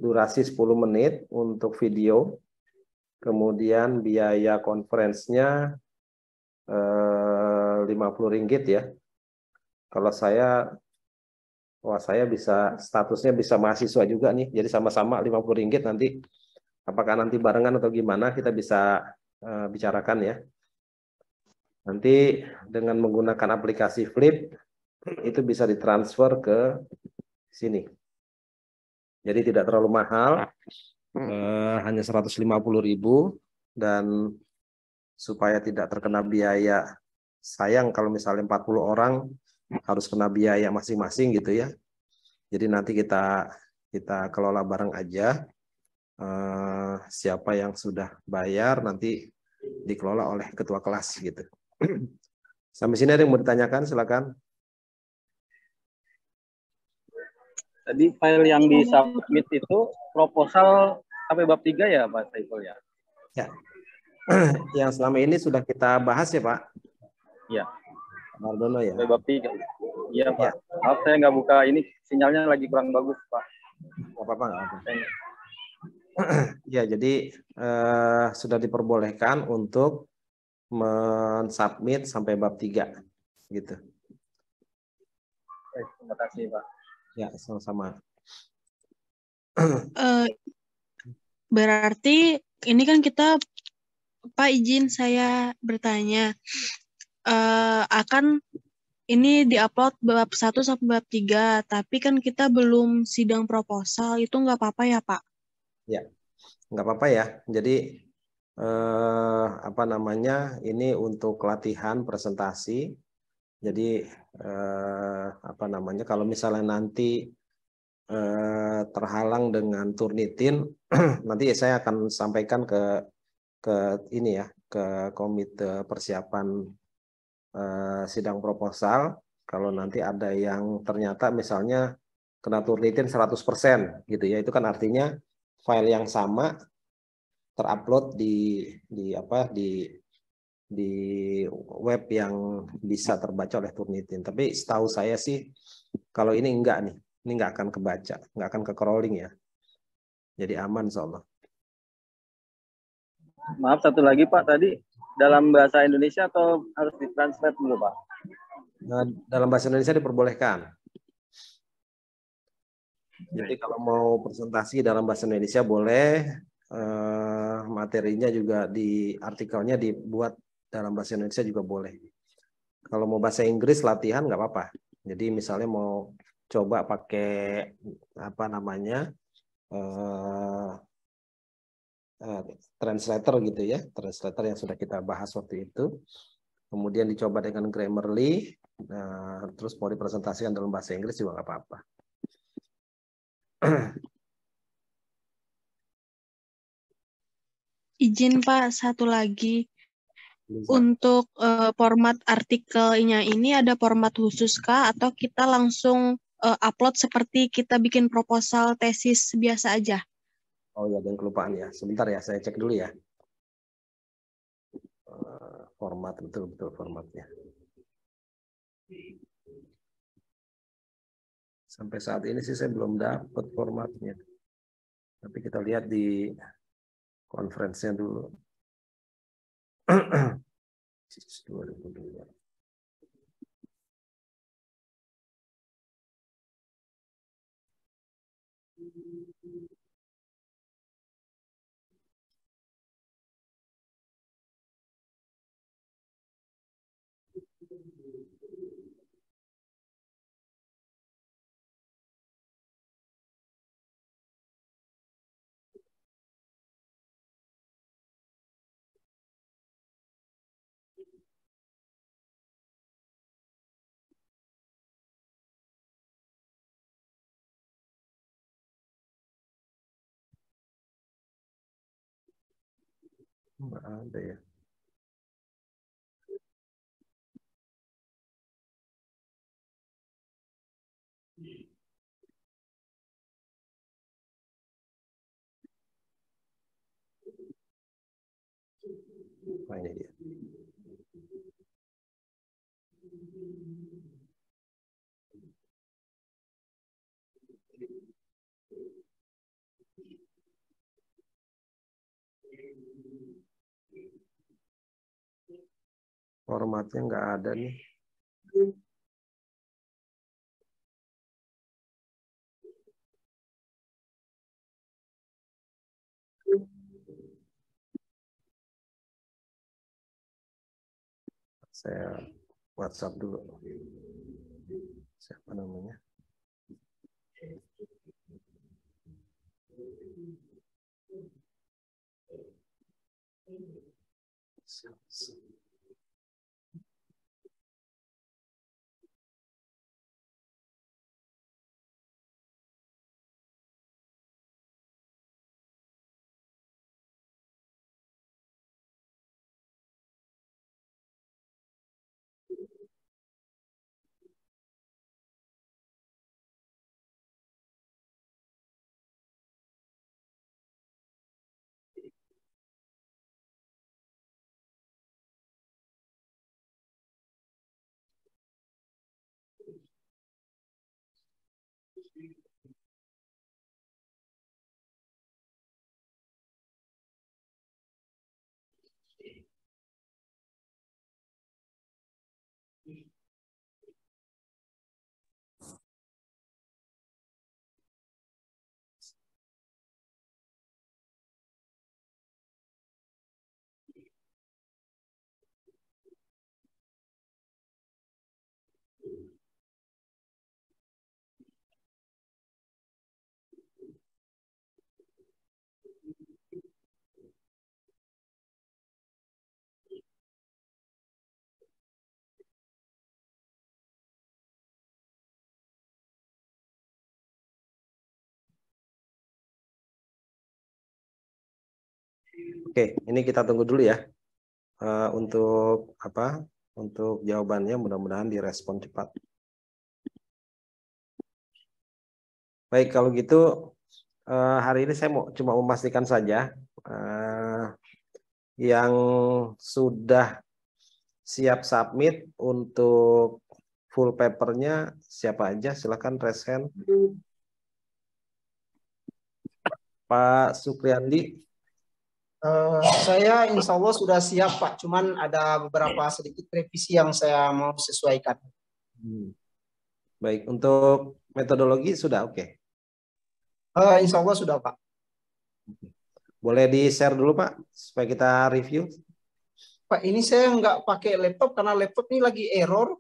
durasi 10 menit untuk video. Kemudian biaya conference-nya Rp50 ya. Kalau saya, wah saya bisa statusnya bisa mahasiswa juga nih, jadi sama-sama Rp50 nanti. Apakah nanti barengan atau gimana kita bisa bicarakan ya. Nanti dengan menggunakan aplikasi Flip itu bisa ditransfer ke sini. Jadi tidak terlalu mahal, hanya 150.000 dan supaya tidak terkena biaya. Sayang kalau misalnya 40 orang harus kena biaya masing-masing gitu ya. Jadi nanti kita kelola bareng aja. Siapa yang sudah bayar nanti dikelola oleh ketua kelas gitu. Sampai sini ada yang mau ditanyakan, silakan. Tadi file yang disubmit itu proposal sampai bab 3 ya Pak Saiful ya? Ya. Yang selama ini sudah kita bahas ya Pak? Iya. Mardono ya? Sampai bab 3. Iya Pak. Ya. Maaf saya nggak buka ini, sinyalnya lagi kurang bagus Pak. Nggak apa-apa, nggak apa-apa. Ya, jadi sudah diperbolehkan untuk mensubmit sampai bab 3 gitu. Terima kasih Pak. Ya, sama-sama. Berarti ini kan kita, Pak izin saya bertanya, akan ini diupload bab 1 sampai bab 3, tapi kan kita belum sidang proposal, itu nggak apa-apa ya Pak? Ya, nggak apa-apa ya. Jadi apa namanya, ini untuk latihan presentasi. Jadi apa namanya, kalau misalnya nanti terhalang dengan Turnitin, nanti saya akan sampaikan ke ini ya, ke komite persiapan sidang proposal. Kalau nanti ada yang ternyata misalnya kena Turnitin 100% gitu ya, itu kan artinya file yang sama terupload di web yang bisa terbaca oleh Turnitin. Tapi setahu saya sih kalau ini enggak nih, ini enggak akan kebaca, enggak akan ke crawling ya. Jadi aman insyaallah. Maaf satu lagi Pak, tadi dalam bahasa Indonesia atau harus ditranslate dulu Pak? Nah, dalam bahasa Indonesia diperbolehkan. Jadi kalau mau presentasi dalam bahasa Indonesia boleh, materinya juga di artikelnya dibuat dalam bahasa Indonesia juga boleh. Kalau mau bahasa Inggris latihan nggak apa-apa. Jadi misalnya mau coba pakai apa namanya translator gitu ya, translator yang sudah kita bahas waktu itu. Kemudian dicoba dengan Grammarly, terus mau dipresentasikan dalam bahasa Inggris juga nggak apa-apa. Izin Pak, satu lagi. Bisa. Untuk format artikelnya ini ada format khusus kah atau kita langsung upload seperti kita bikin proposal tesis biasa aja? Oh ya, dan kelupaan ya. Sebentar ya, saya cek dulu ya. Format, betul-betul formatnya. Sampai saat ini sih saya belum dapat formatnya. Tapi kita lihat di konferensinya dulu. 2002. Nggak ada ya. Nah, ini dia. Formatnya nggak ada nih. Saya WhatsApp dulu. Siapa namanya? Oke, ini kita tunggu dulu ya. Untuk apa? Untuk jawabannya mudah-mudahan direspon cepat. Baik, kalau gitu hari ini saya cuma memastikan saja yang sudah siap submit untuk full papernya siapa aja? Silakan raise hand. Pak Supriyandi. Saya insya Allah sudah siap Pak, cuman ada beberapa sedikit revisi yang saya mau sesuaikan. Baik, untuk metodologi sudah oke? Insya Allah sudah Pak. Boleh di-share dulu Pak, supaya kita review. Pak, ini saya nggak pakai laptop karena laptop ini lagi error.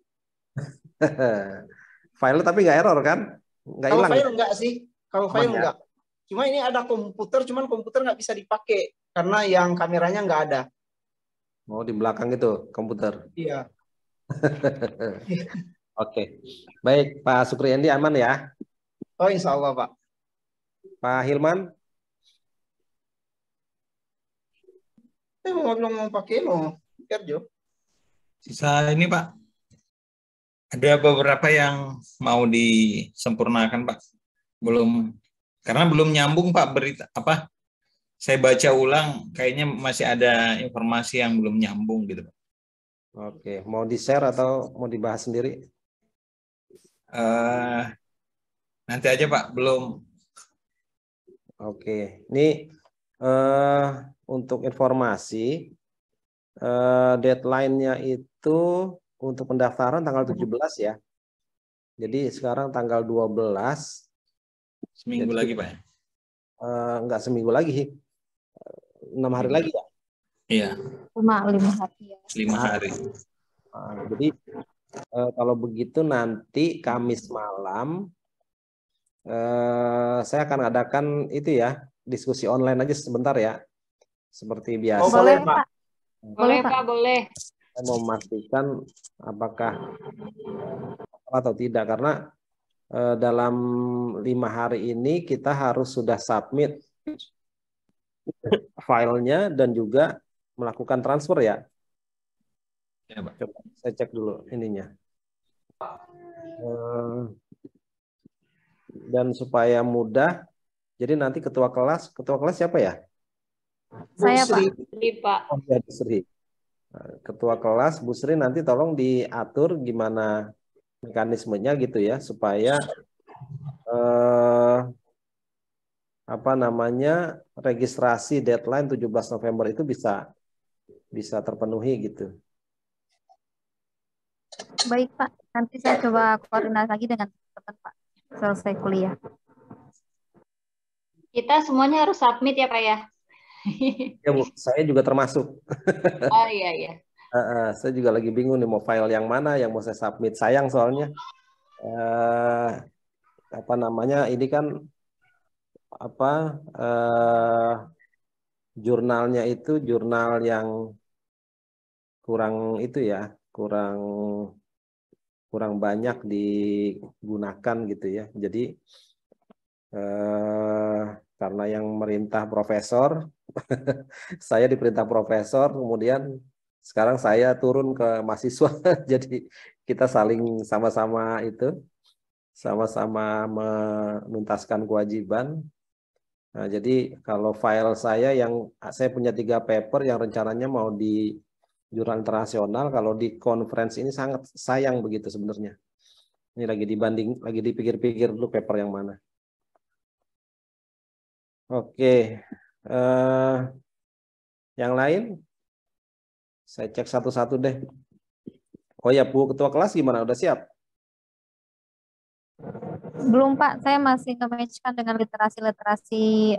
File tapi nggak error kan? Nggak Kalau hilang. file nggak sih, kalau file ya? nggak. Cuma ini ada komputer, cuman komputer nggak bisa dipakai karena yang kameranya nggak ada. Oh, di belakang itu komputer. Iya. Oke. Baik, Pak Supriyandi aman ya? Oh, insya Allah Pak. Pak Hilman? Saya mau pakai Kerjo. Sisa ini Pak, ada beberapa yang mau disempurnakan Pak. Karena belum nyambung Pak berita apa? Saya baca ulang, kayaknya masih ada informasi yang belum nyambung gitu Pak. Oke, mau di-share atau mau dibahas sendiri? Nanti aja Pak, belum. Oke, ini untuk informasi deadline-nya itu untuk pendaftaran tanggal 17 ya. Jadi sekarang tanggal 12. Seminggu jadi, lagi Pak. Enggak seminggu lagi. 6 hari lagi ya? Iya. 5 hari ya. 5 hari. Jadi kalau begitu nanti Kamis malam saya akan adakan itu ya, diskusi online aja sebentar ya. Seperti biasa. Oh, boleh Pak. Boleh Pak, boleh. Saya mau memastikan apakah atau tidak karena dalam 5 hari ini kita harus sudah submit filenya dan juga melakukan transfer ya. Ya, Pak. Coba saya cek dulu ininya. Dan supaya mudah, jadi nanti ketua kelas siapa ya? Saya Pak. Pak. Oh ya, Bu Sri. Ketua kelas Bu Sri nanti tolong diatur gimana mekanismenya gitu ya supaya registrasi deadline 17 November itu bisa terpenuhi gitu. Baik, Pak. Nanti saya coba koordinasi lagi dengan teman Pak. Selesai kuliah. Kita semuanya harus submit ya, Pak ya? Ya Bu, saya juga termasuk. Oh iya, iya. Saya juga lagi bingung nih mau file yang mana yang mau saya submit. Sayang soalnya apa namanya ini kan apa jurnalnya itu jurnal yang kurang itu ya, kurang banyak digunakan gitu ya. Jadi karena yang merintah profesor, saya diperintah profesor, kemudian sekarang saya turun ke mahasiswa, jadi kita saling sama-sama itu, sama-sama menuntaskan kewajiban. Nah, jadi kalau file saya punya 3 paper yang rencananya mau di jurnal internasional, kalau di conference ini sangat sayang begitu sebenarnya. Ini lagi dipikir-pikir dulu paper yang mana. Oke, yang lain saya cek satu-satu deh. Oh ya, Bu Ketua Kelas gimana? Udah siap? Belum, Pak. Saya masih nge-match-kan dengan literasi-literasi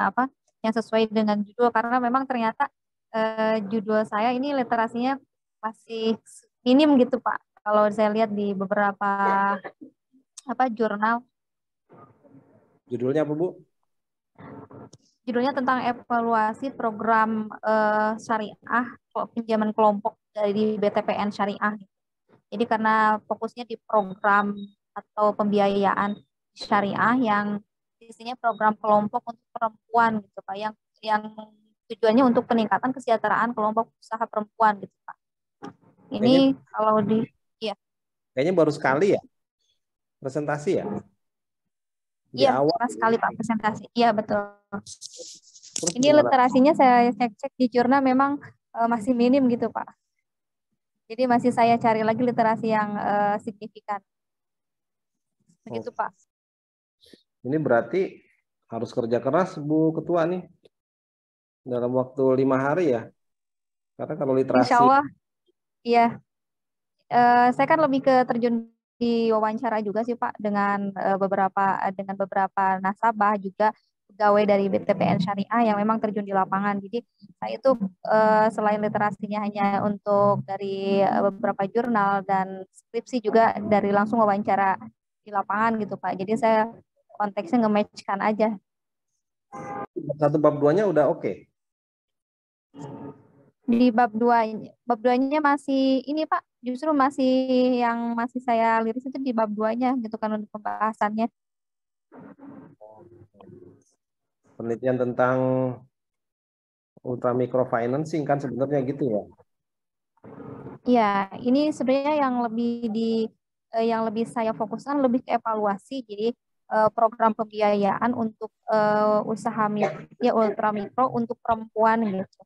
apa yang sesuai dengan judul, karena memang ternyata judul saya ini literasinya masih minim gitu, Pak. Kalau saya lihat di beberapa jurnal. Judulnya apa, Bu? Judulnya tentang evaluasi program syariah pinjaman kelompok dari BTPN Syariah. Jadi karena fokusnya di program atau pembiayaan syariah yang isinya program kelompok untuk perempuan gitu Pak, yang tujuannya untuk peningkatan kesejahteraan kelompok usaha perempuan gitu Pak. Ini kalau iya. Kayaknya baru sekali ya presentasi ya? Iya, pas sekali Pak presentasi. Iya betul. Ini literasinya saya cek di jurnal memang masih minim gitu Pak. Jadi masih saya cari lagi literasi yang signifikan. Begitu Pak. Ini berarti harus kerja keras Bu Ketua nih dalam waktu 5 hari ya. Karena kalau literasi. Insya Allah, iya. Saya kan lebih ke terjun di wawancara juga sih Pak dengan beberapa nasabah juga pegawai dari BTPN Syariah yang memang terjun di lapangan. Jadi saya itu selain literasinya hanya untuk dari beberapa jurnal dan skripsi juga dari langsung wawancara di lapangan gitu Pak. Jadi saya konteksnya nge-match-kan aja. Satu bab 2-nya udah oke. Di bab 2-nya masih ini Pak, justru yang masih saya liris itu di bab 2-nya gitu kan untuk pembahasannya. Penelitian tentang ultra microfinancing kan sebenarnya gitu ya. Iya, ini sebenarnya yang lebih saya fokuskan lebih ke evaluasi. Jadi program pembiayaan untuk usaha ultra mikro untuk perempuan gitu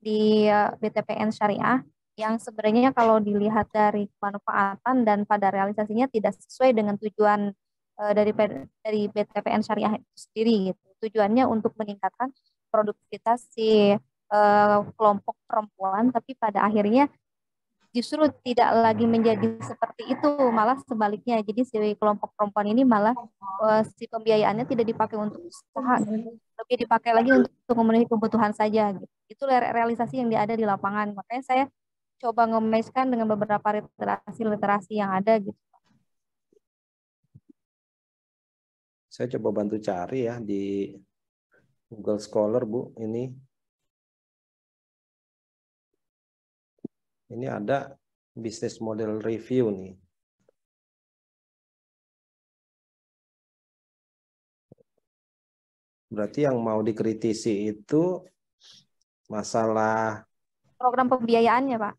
di BTPN Syariah yang sebenarnya kalau dilihat dari kemanfaatan dan pada realisasinya tidak sesuai dengan tujuan dari BTPN Syariah itu sendiri gitu. Tujuannya untuk meningkatkan produktivitas si kelompok perempuan, tapi pada akhirnya justru tidak lagi menjadi seperti itu, malah sebaliknya. Jadi si kelompok perempuan ini malah si pembiayaannya tidak dipakai untuk usaha, lebih dipakai lagi untuk memenuhi kebutuhan saja. Gitu. Itu realisasi yang ada di lapangan. Makanya saya coba nge-match-kan dengan beberapa literasi yang ada gitu. Saya coba bantu cari ya di Google Scholar, Bu. Ini ada business model review nih. Berarti yang mau dikritisi itu masalah program pembiayaannya, Pak.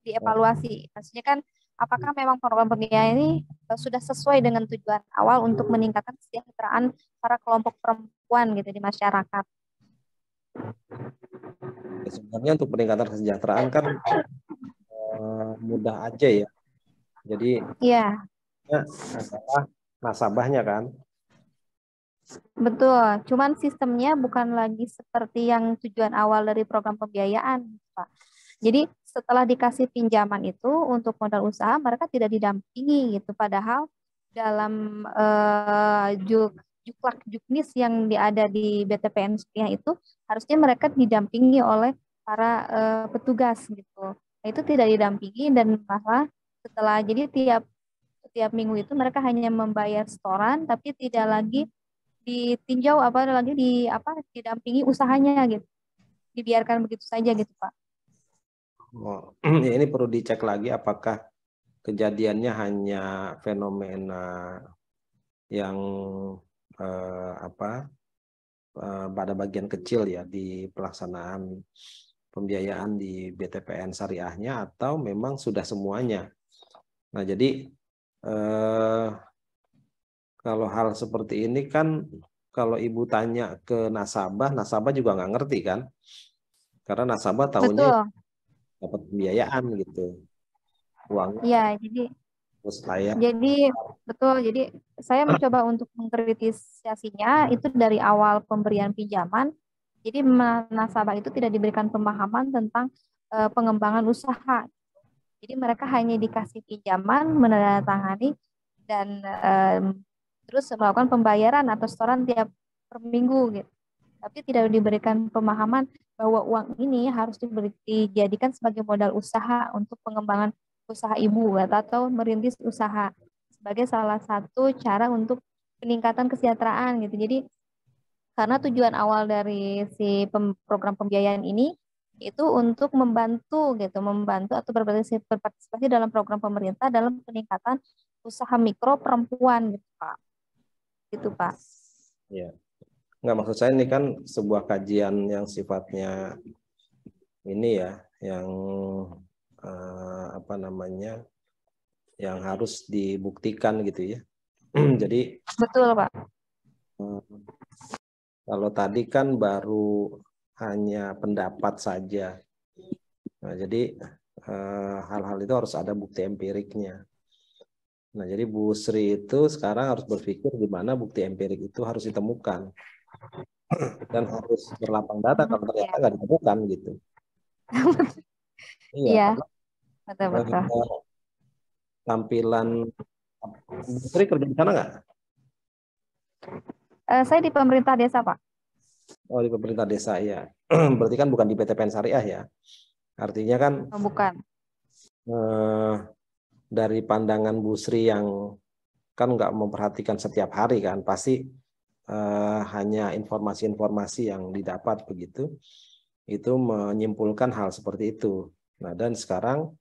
Dievaluasi. Maksudnya kan apakah memang program pembiayaan ini sudah sesuai dengan tujuan awal untuk meningkatkan kesejahteraan para kelompok perempuan gitu di masyarakat. Sebenarnya untuk peningkatan kesejahteraan kan mudah aja ya. Jadi iya. Adalah nasabahnya kan. Betul, cuman sistemnya bukan lagi seperti yang tujuan awal dari program pembiayaan, Pak. Jadi setelah dikasih pinjaman itu untuk modal usaha mereka tidak didampingi gitu. Padahal dalam juknis yang ada di BTPN Suriah itu harusnya mereka didampingi oleh para petugas gitu. Nah, itu tidak didampingi dan malah setelah jadi tiap minggu itu mereka hanya membayar setoran tapi tidak lagi ditinjau didampingi usahanya gitu. Dibiarkan begitu saja gitu, Pak. Oh, ya ini perlu dicek lagi apakah kejadiannya hanya fenomena yang pada bagian kecil ya di pelaksanaan pembiayaan di BTPN syariahnya atau memang sudah semuanya. Nah, jadi kalau hal seperti ini kan kalau Ibu tanya ke nasabah juga nggak ngerti kan? Karena nasabah tahunya Betul. dapat pembiayaan gitu. Uangnya Iya, jadi terus layak. betul. Jadi saya mencoba untuk mengkritisasinya itu dari awal pemberian pinjaman. Jadi nasabah itu tidak diberikan pemahaman tentang pengembangan usaha. Jadi mereka hanya dikasih pinjaman, menandatangani dan terus melakukan pembayaran atau setoran tiap per minggu gitu. Tapi tidak diberikan pemahaman bahwa uang ini harus dijadikan sebagai modal usaha untuk pengembangan usaha ibu atau merintis usaha sebagai salah satu cara untuk peningkatan kesejahteraan gitu. Jadi karena tujuan awal dari si program pembiayaan ini itu untuk membantu atau berpartisipasi dalam program pemerintah dalam peningkatan usaha mikro perempuan gitu, Pak. Gitu, Pak. Ya. Nggak, maksud saya ini kan sebuah kajian yang sifatnya ini ya, yang yang harus dibuktikan gitu ya. Jadi betul, Pak. Kalau tadi kan baru hanya pendapat saja. Nah, jadi hal-hal itu harus ada bukti empiriknya. Nah, jadi Bu Sri itu sekarang harus berpikir di mana bukti empirik itu harus ditemukan. Dan harus berlapang data kalau ternyata nggak ditemukan gitu. Iya, betul. Tampilan Bu Sri kerja di sana nggak? Saya di pemerintah desa, Pak. Oh, di pemerintah desa ya. Berarti kan bukan di BTPN Syariah ya. Artinya kan bukan. Dari pandangan Bu Sri yang kan nggak memperhatikan setiap hari kan, pasti hanya informasi-informasi yang didapat begitu, itu menyimpulkan hal seperti itu. Nah, dan sekarang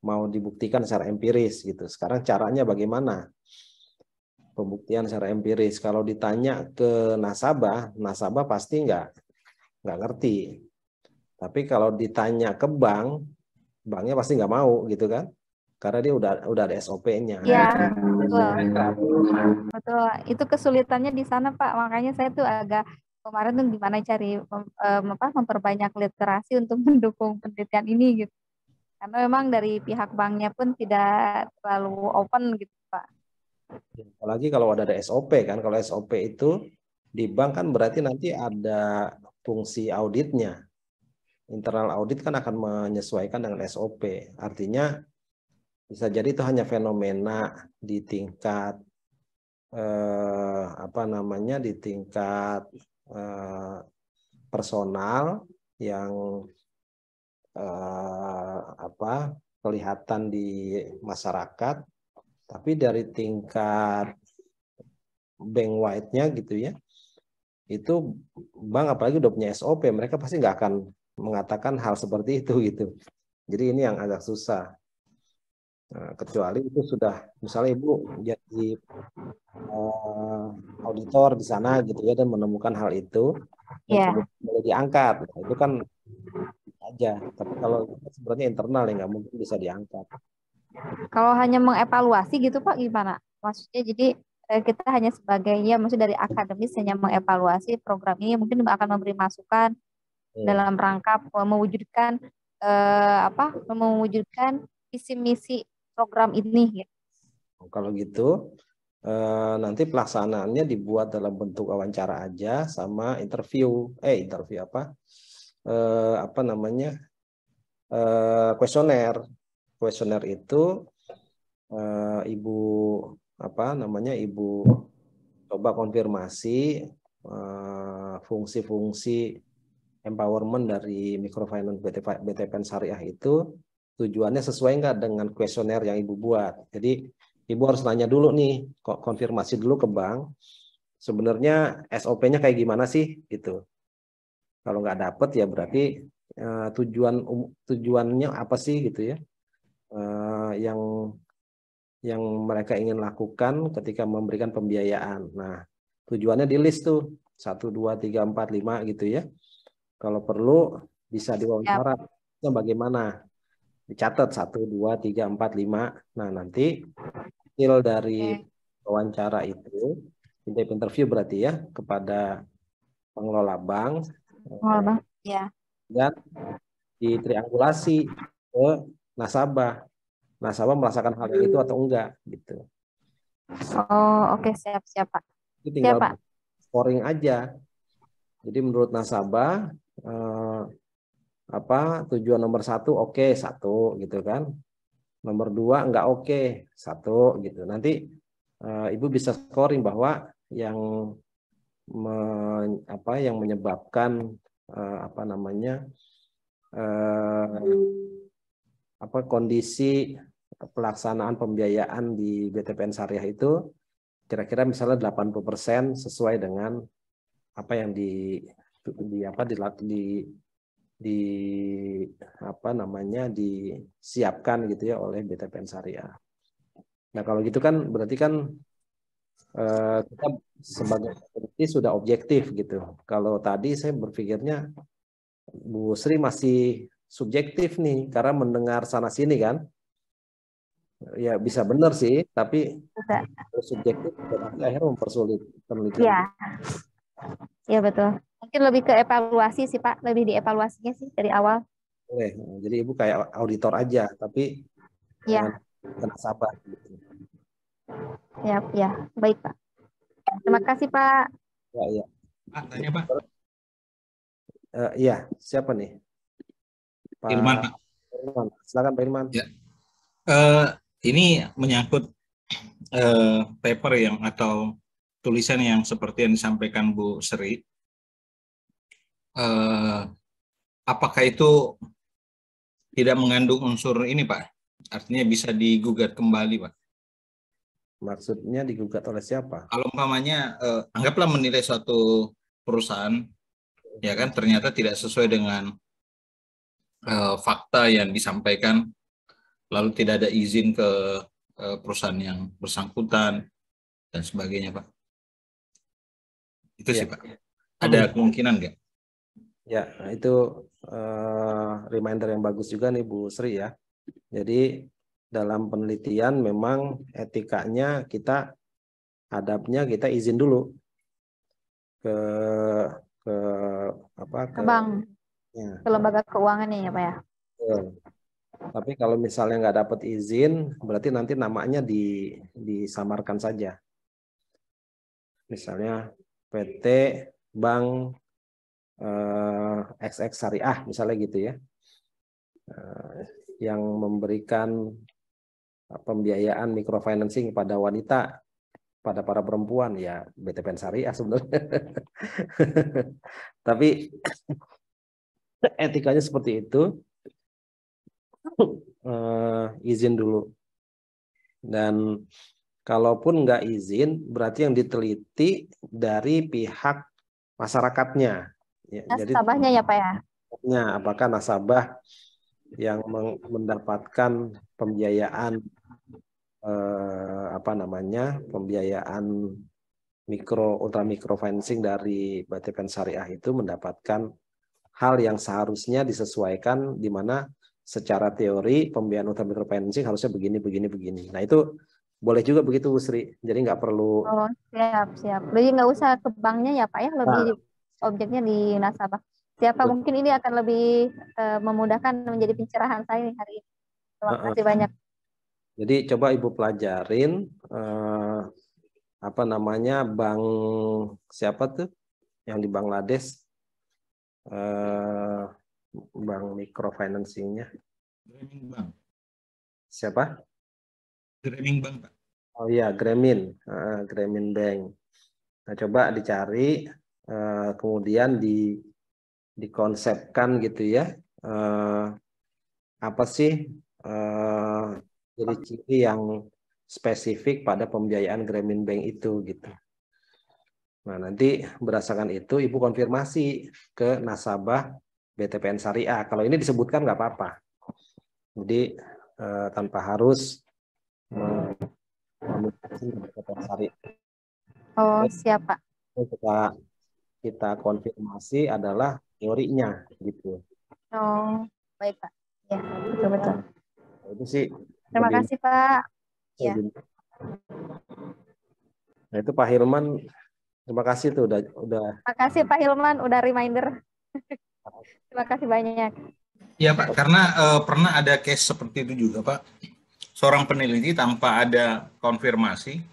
mau dibuktikan secara empiris gitu. Sekarang caranya bagaimana? Pembuktian secara empiris. Kalau ditanya ke nasabah pasti nggak ngerti. Tapi kalau ditanya ke banknya pasti nggak mau gitu kan? Karena dia udah ada SOP-nya. Iya, betul. Itu kesulitannya di sana, Pak. Makanya saya tuh agak kemarin tuh gimana cari memperbanyak literasi untuk mendukung penelitian ini gitu. Karena memang dari pihak banknya pun tidak terlalu open gitu, Pak. Apalagi kalau ada SOP kan. Kalau SOP itu di bank kan berarti nanti ada fungsi auditnya. Internal audit kan akan menyesuaikan dengan SOP. Artinya bisa jadi itu hanya fenomena di tingkat di tingkat personal yang kelihatan di masyarakat, tapi dari tingkat bank wide-nya gitu ya, itu bank apalagi udah punya SOP, mereka pasti nggak akan mengatakan hal seperti itu gitu. Jadi ini yang agak susah. Nah, kecuali itu sudah misalnya Ibu jadi auditor di sana gitu ya dan menemukan hal itu dan kemudian diangkat, nah, itu kan aja. Tapi kalau sebenarnya internal ya nggak mungkin bisa diangkat. Kalau hanya mengevaluasi gitu Pak gimana? Maksudnya jadi kita hanya sebagai maksudnya dari akademis hanya mengevaluasi program ini mungkin akan memberi masukan dalam rangka mewujudkan mewujudkan visi misi program ini gitu. Kalau gitu nanti pelaksanaannya dibuat dalam bentuk wawancara aja sama interview kuesioner. Kuesioner itu Ibu Ibu coba konfirmasi fungsi-fungsi empowerment dari microfinance BTPN Syariah itu tujuannya sesuai nggak dengan kuesioner yang Ibu buat. Jadi Ibu harus nanya dulu nih, konfirmasi dulu ke bank, sebenarnya SOP-nya kayak gimana sih gitu. Kalau nggak dapet ya berarti tujuannya apa sih gitu ya, yang mereka ingin lakukan ketika memberikan pembiayaan. Nah, tujuannya di list tuh 1, 2, 3, 4, 5 gitu ya. Kalau perlu bisa diwawancara. Itu bagaimana? Dicatat 1, 2, 3, 4, 5. Nah, nanti hasil dari wawancara itu, interview berarti ya, kepada pengelola bank. Ya. Dan ditriangulasi ke nasabah. Nasabah merasakan hal itu atau enggak gitu. Oh, oke, siap Pak. Itu tinggal scoring aja. Jadi menurut nasabah tujuan nomor 1 oke, 1 gitu kan. Nomor 2 enggak oke, 1 gitu. Nanti Ibu bisa scoring bahwa yang menyebabkan kondisi pelaksanaan pembiayaan di BTPN Syariah itu kira-kira misalnya 80% sesuai dengan apa yang disiapkan gitu ya oleh BTPN Syariah. Nah, kalau gitu kan berarti kan kita sebagai peneliti sudah objektif gitu. Kalau tadi saya berpikirnya Bu Sri masih subjektif nih karena mendengar sana sini kan. Ya bisa benar sih, tapi subjektif dan akhirnya mempersulit penelitian. Iya. Iya betul. Mungkin lebih ke evaluasi sih Pak, lebih dievaluasinya sih dari awal. Boleh. Jadi Ibu kayak auditor aja, tapi Iya. nasabah gitu. Ya, baik Pak. Terima kasih Pak. Ya. Pak, tanya Pak. Iya, siapa nih? Pak Irman, Pak. Irman. Silakan Pak Irman. Ya. Ini menyangkut paper atau tulisan yang seperti yang disampaikan Bu Sri. Apakah itu tidak mengandung unsur ini Pak? Artinya bisa digugat kembali Pak? Maksudnya digugat oleh siapa? Kalau umpamanya anggaplah menilai suatu perusahaan, ya kan ternyata tidak sesuai dengan fakta yang disampaikan, lalu tidak ada izin ke perusahaan yang bersangkutan dan sebagainya Pak. Itu sih Pak. Ada kemungkinan nggak? Ya, itu reminder yang bagus juga nih Bu Sri ya. Jadi dalam penelitian memang etikanya kita izin dulu ke bank, ke lembaga keuangan ya Pak ya. Tapi kalau misalnya nggak dapat izin, berarti nanti namanya disamarkan saja. Misalnya PT Bank XX Syariah misalnya gitu ya, yang memberikan pembiayaan microfinancing pada wanita, pada para perempuan, ya BTPN Syariah sebenarnya. Tapi etikanya seperti itu, izin dulu. Dan kalaupun nggak izin, berarti yang diteliti dari pihak masyarakatnya. Ya, nasabahnya ya Pak ya? Apakah nasabah yang mendapatkan pembiayaan pembiayaan ultra micro financing dari BTPN Syariah itu mendapatkan hal yang seharusnya disesuaikan, di mana secara teori pembiayaan ultra micro financing harusnya begini. Nah itu boleh juga begitu Bu Sri. Jadi nggak perlu. Oh siap. Jadi nggak usah ke banknya ya Pak ya, lebih objeknya di nasabah. Siapa mungkin ini akan lebih memudahkan menjadi pencerahan saya nih hari ini. Terima kasih banyak. Jadi coba Ibu pelajarin bank siapa tuh yang di Bangladesh, bank microfinancing-nya. Grameen Bank. Siapa? Grameen Bank, Pak. Oh iya, Grameen, Grameen Bank. Nah, coba dicari, kemudian dikonsepkan gitu ya. Apa sih ciri-ciri yang spesifik pada pembiayaan Grameen Bank itu gitu. Nah, nanti berdasarkan itu Ibu konfirmasi ke nasabah BTPN Syariah. Kalau ini disebutkan nggak apa-apa. Jadi tanpa harus memiliki BTPN Syariah. Oh, siap, Pak. Kita konfirmasi adalah teorinya gitu. Oh, baik, Pak. Ya, betul-betul. Nah, itu sih. Terima kasih, Pak. Ya. Nah, itu Pak Hilman. Terima kasih tuh udah. Terima kasih Pak Hilman udah reminder. Terima kasih banyak. Iya Pak, karena pernah ada case seperti itu juga Pak. Seorang peneliti tanpa ada konfirmasi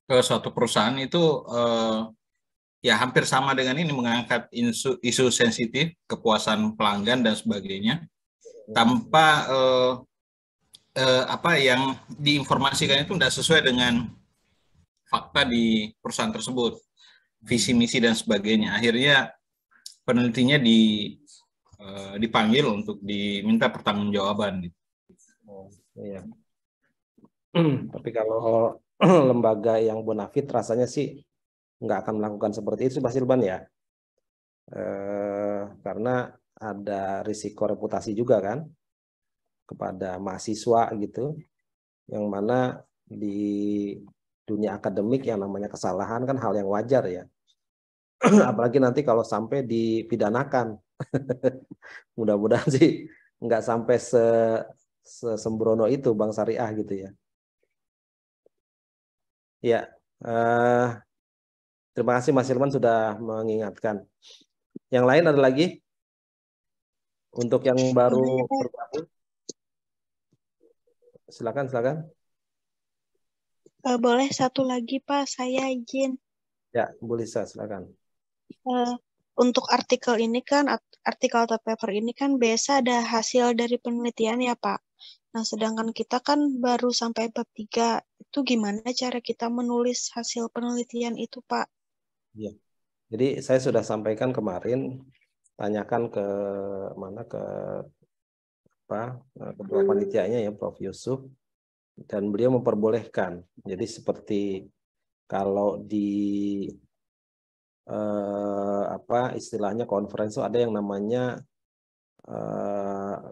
ke suatu perusahaan itu ya hampir sama dengan ini, mengangkat isu sensitif, kepuasan pelanggan dan sebagainya, tanpa apa yang diinformasikan itu tidak sesuai dengan fakta di perusahaan tersebut, visi misi dan sebagainya. Akhirnya penelitinya dipanggil untuk diminta pertanggungjawaban. Oh, iya. Tapi kalau lembaga yang bonafit rasanya sih nggak akan melakukan seperti itu, Mas Silban ya. Karena ada risiko reputasi juga kan kepada mahasiswa gitu, yang mana di dunia akademik yang namanya kesalahan kan hal yang wajar ya. Apalagi nanti kalau sampai dipidanakan. Mudah-mudahan sih nggak sampai sembrono itu Bank Syariah gitu ya. Ya, terima kasih Mas Hilman sudah mengingatkan. Yang lain ada lagi? Untuk yang baru bergabung? Silakan. Boleh satu lagi Pak, saya izin. Ya, Bu Lisa, silakan. Untuk artikel ini kan, artikel atau paper ini kan biasa ada hasil dari penelitian ya Pak. Nah, sedangkan kita kan baru sampai bab 3. Itu gimana cara kita menulis hasil penelitian itu Pak? Ya. Jadi saya sudah sampaikan kemarin, tanyakan ke ketua panitianya ya Prof Yusuf, dan beliau memperbolehkan. Jadi seperti kalau di istilahnya konferensi ada yang namanya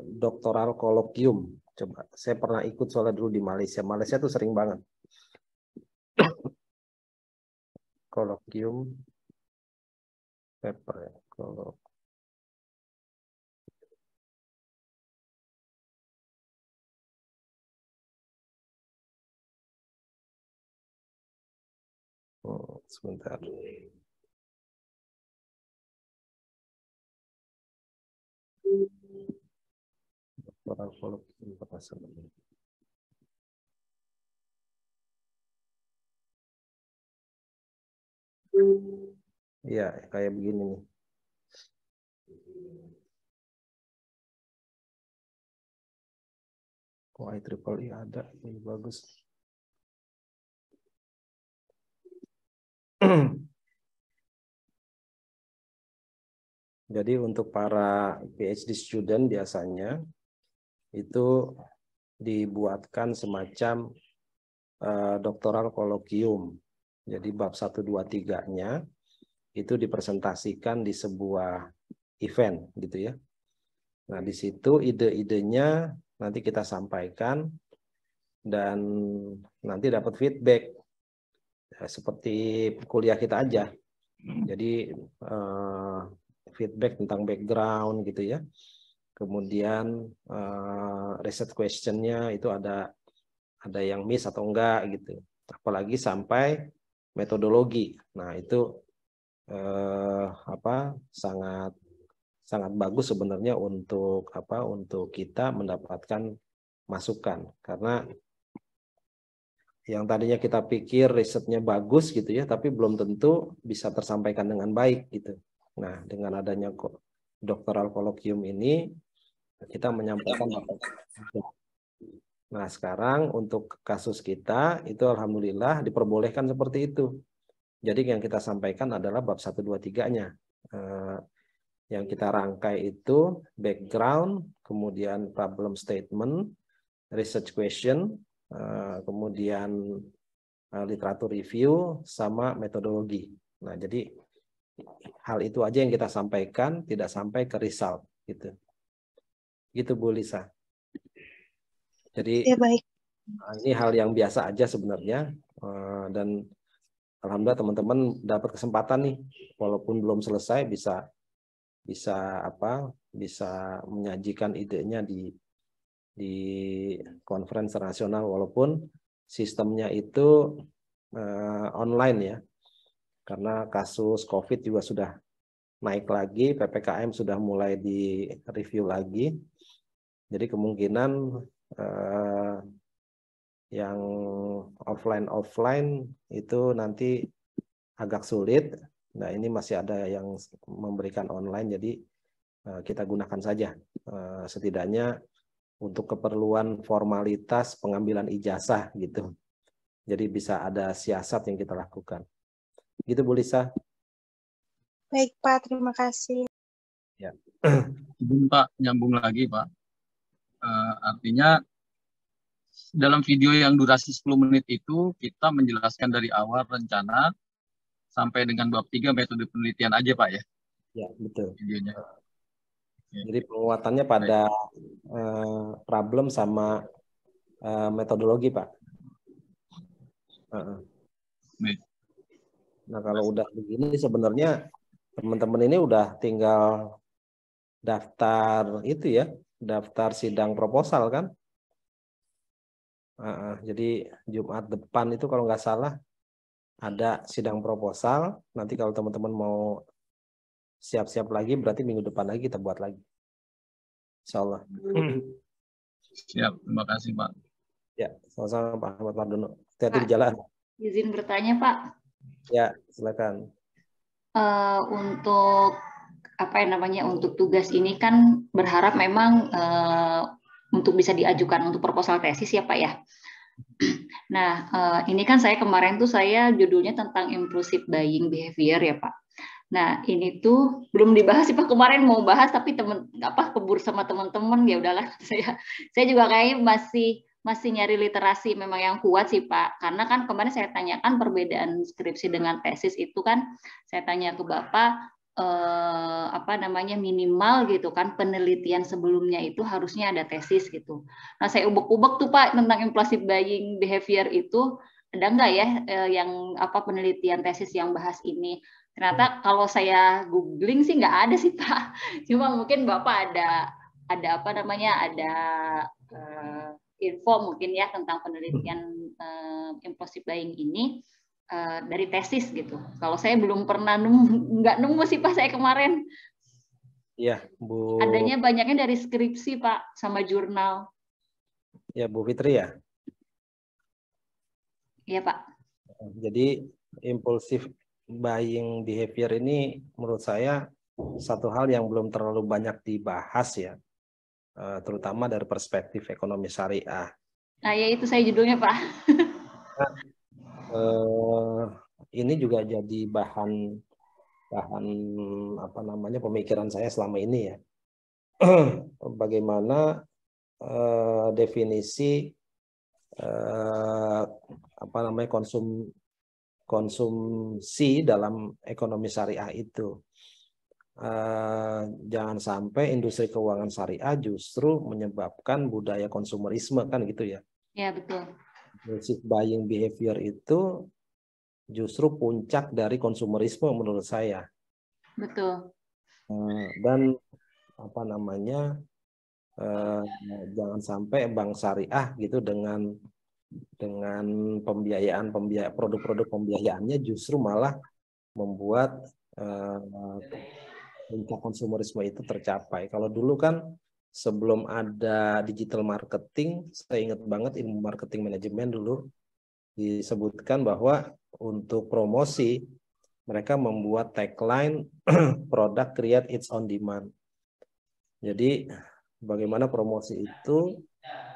doktoral kolloquium. Coba saya pernah ikut soalnya dulu di Malaysia. Malaysia tuh sering banget. Kolloquium paper ya. Sebentar. Doktoral kolloquium bahasa Indonesia. Iya, kayak begini nih. Oh, IEEE ada, ini bagus. Jadi untuk para PhD student biasanya itu dibuatkan semacam doktoral kolloquium. Jadi bab 1, 2, 3-nya itu dipresentasikan di sebuah event gitu ya. Nah, di situ ide-idenya nanti kita sampaikan dan nanti dapat feedback. Ya, seperti kuliah kita aja. Jadi feedback tentang background gitu ya. Kemudian riset question-nya itu ada yang miss atau enggak gitu. Apalagi sampai metodologi. Nah, itu sangat bagus sebenarnya untuk kita mendapatkan masukan, karena yang tadinya kita pikir risetnya bagus gitu ya, tapi belum tentu bisa tersampaikan dengan baik gitu. Nah, dengan adanya doktoral colloquium ini kita menyampaikan. Nah, sekarang untuk kasus kita itu alhamdulillah diperbolehkan seperti itu. Jadi yang kita sampaikan adalah bab 1, 2, 3-nya. Yang kita rangkai itu background, kemudian problem statement, research question, kemudian literatur review, sama metodologi. Nah, jadi hal itu aja yang kita sampaikan, tidak sampai ke result gitu. Gitu Bu Lisa. Jadi Ya, baik. ini hal yang biasa aja sebenarnya, dan alhamdulillah teman-teman dapat kesempatan nih, walaupun belum selesai bisa menyajikan idenya di konferensi nasional, walaupun sistemnya itu online ya, karena kasus COVID juga sudah naik lagi, PPKM sudah mulai di review lagi, jadi kemungkinan yang offline itu nanti agak sulit. Nah, ini masih ada yang memberikan online, jadi kita gunakan saja setidaknya untuk keperluan formalitas pengambilan ijazah gitu. Jadi bisa ada siasat yang kita lakukan. Gitu Bu Lisa. Baik Pak, terima kasih. Ya. Pak, nyambung lagi Pak. Artinya dalam video yang durasi 10 menit itu kita menjelaskan dari awal rencana sampai dengan bab 3 metode penelitian aja Pak ya? Ya, betul. Videonya. Jadi penguatannya pada problem sama metodologi Pak. Nah, kalau udah begini sebenarnya teman-teman ini udah tinggal daftar itu ya, daftar sidang proposal kan. Jadi Jumat depan itu kalau nggak salah ada sidang proposal. Nanti kalau teman-teman mau siap-siap lagi, berarti minggu depan lagi kita buat lagi. Insya Allah. Siap, terima kasih Pak. Ya, sama-sama Pak Ahmad Mardono. Hati-hati di jalan. Izin bertanya Pak. Ya, silakan. Untuk untuk tugas ini kan berharap memang untuk bisa diajukan untuk proposal tesis ya Pak ya. Nah, ini kan kemarin saya judulnya tentang impulsive buying behavior ya Pak. Nah, ini tuh belum dibahas sih Pak, kemarin mau bahas tapi keburu sama teman-teman, ya udahlah saya juga kayaknya masih nyari literasi memang yang kuat sih Pak. Karena kan kemarin saya tanyakan perbedaan skripsi dengan tesis itu kan saya tanya ke Bapak minimal gitu kan penelitian sebelumnya itu harusnya ada tesis gitu. Nah, saya ubek-ubek tuh Pak tentang impulsive buying behavior itu ada nggak ya yang penelitian tesis yang bahas ini. Ternyata kalau saya googling sih nggak ada sih Pak. Cuma mungkin Bapak ada info mungkin ya tentang penelitian impulsive buying ini dari tesis gitu. Kalau saya belum pernah nggak nemu sih Pak saya kemarin. Iya, Bu. Adanya banyaknya dari skripsi Pak sama jurnal. Ya, Bu Fitri ya. Iya Pak. Jadi impulsive buying behavior ini menurut saya satu hal yang belum terlalu banyak dibahas ya, terutama dari perspektif ekonomi syariah. Nah, ya itu saya judulnya Pak. Ini juga jadi bahan pemikiran saya selama ini ya. Bagaimana definisi konsumsi dalam ekonomi syariah itu. Jangan sampai industri keuangan syariah justru menyebabkan budaya konsumerisme kan gitu ya. Ya, betul. Impulsive buying behavior itu justru puncak dari konsumerisme menurut saya. Betul. Dan jangan sampai bank syariah gitu dengan produk-produk pembiayaannya justru malah membuat puncak konsumerisme itu tercapai. Kalau dulu kan sebelum ada digital marketing, saya ingat banget ilmu marketing manajemen dulu disebutkan bahwa untuk promosi mereka membuat tagline product create its own demand. Jadi bagaimana promosi itu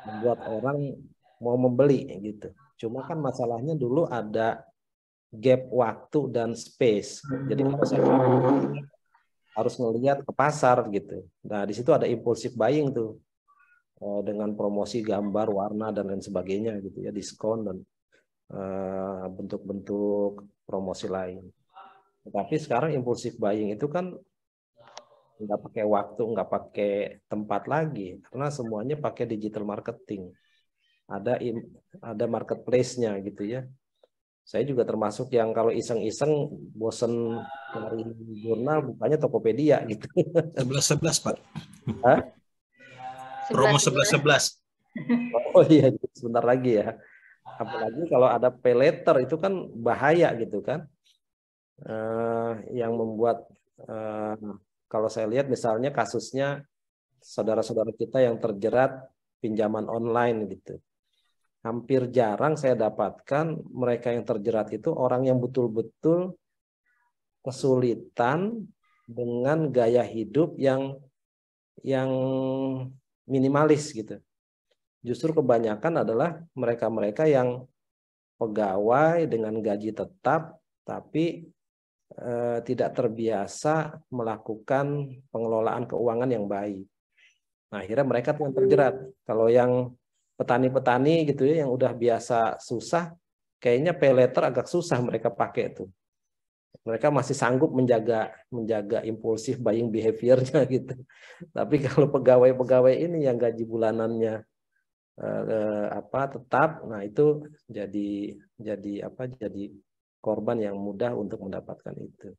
membuat orang mau membeli gitu. Cuma kan masalahnya dulu ada gap waktu dan space. Jadi kalau saya harus ngelihat ke pasar gitu. Nah, di situ ada impulsive buying tuh dengan promosi gambar, warna dan lain sebagainya gitu ya, diskon dan bentuk-bentuk promosi lain. Tapi sekarang impulsive buying itu kan nggak pakai waktu, nggak pakai tempat lagi, karena semuanya pakai digital marketing. Ada marketplace-nya gitu ya. Saya juga termasuk yang kalau iseng-iseng bosen dari jurnal bukanya Tokopedia gitu. 11-11 Pak. Hah? Promo 11-11. Oh iya, sebentar lagi ya. Apalagi kalau ada pay letter itu kan bahaya gitu kan. Yang membuat kalau saya lihat misalnya kasusnya saudara-saudara kita yang terjerat pinjaman online gitu. Hampir jarang saya dapatkan mereka yang terjerat itu orang yang betul-betul kesulitan dengan gaya hidup yang minimalis gitu. Justru kebanyakan adalah mereka-mereka yang pegawai dengan gaji tetap tapi tidak terbiasa melakukan pengelolaan keuangan yang baik. Nah, akhirnya mereka tuh yang terjerat. Kalau yang petani-petani gitu ya yang udah biasa susah, kayaknya pay letter agak susah mereka pakai tuh. Mereka masih sanggup menjaga impulsif buying behavior-nya gitu. Tapi kalau pegawai-pegawai ini yang gaji bulanannya tetap, nah itu jadi korban yang mudah untuk mendapatkan itu.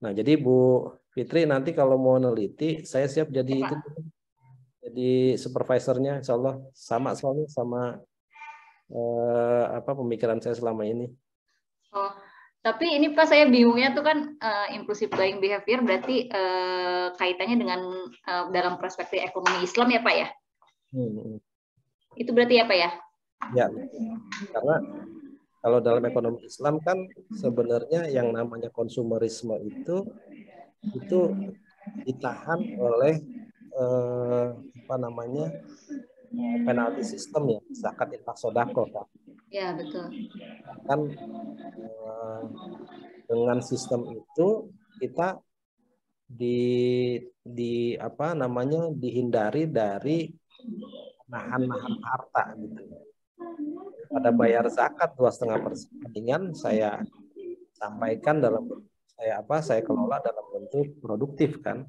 Nah, jadi Bu Fitri nanti kalau mau neliti, saya siap jadi itu. Jadi supervisornya, insya Allah sama soalnya sama pemikiran saya selama ini. Oh, tapi ini Pak saya bingungnya tuh kan impulsive buying behavior berarti kaitannya dengan dalam perspektif ekonomi Islam ya Pak ya? Itu berarti apa ya? Ya, karena kalau dalam ekonomi Islam kan sebenarnya yang namanya konsumerisme itu ditahan oleh penalti sistem ya, zakat infak sedekah kan. Ya betul. Kan dengan sistem itu kita dihindari dari nahan harta gitu. Pada bayar zakat 2,5%, mendingan saya sampaikan saya kelola dalam bentuk produktif kan.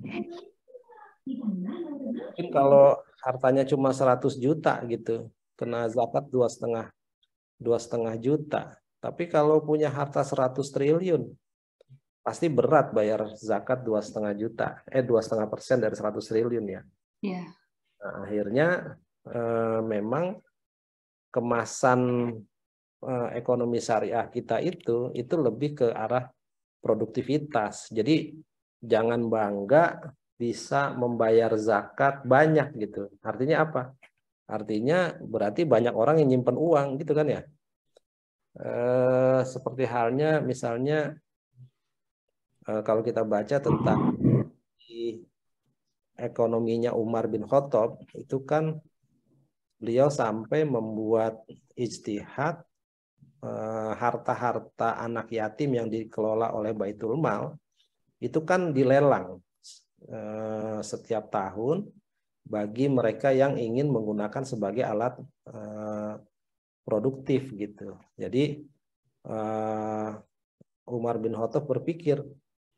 Mungkin kalau hartanya cuma 100 juta gitu, kena zakat 2,5 juta. Tapi kalau punya harta 100 triliun, pasti berat bayar zakat 2,5 juta. 2,5% dari 100 triliun ya. Yeah. Nah, akhirnya memang kemasan ekonomi syariah kita itu lebih ke arah produktivitas. Jadi jangan bangga bisa membayar zakat banyak gitu. Artinya apa? Artinya berarti banyak orang yang nyimpen uang gitu kan ya. Seperti halnya misalnya kalau kita baca tentang ekonominya Umar bin Khattab, itu kan beliau sampai membuat ijtihad harta-harta anak yatim yang dikelola oleh Baitul Mal itu kan dilelang setiap tahun bagi mereka yang ingin menggunakan sebagai alat produktif gitu. Jadi Umar bin Khattab berpikir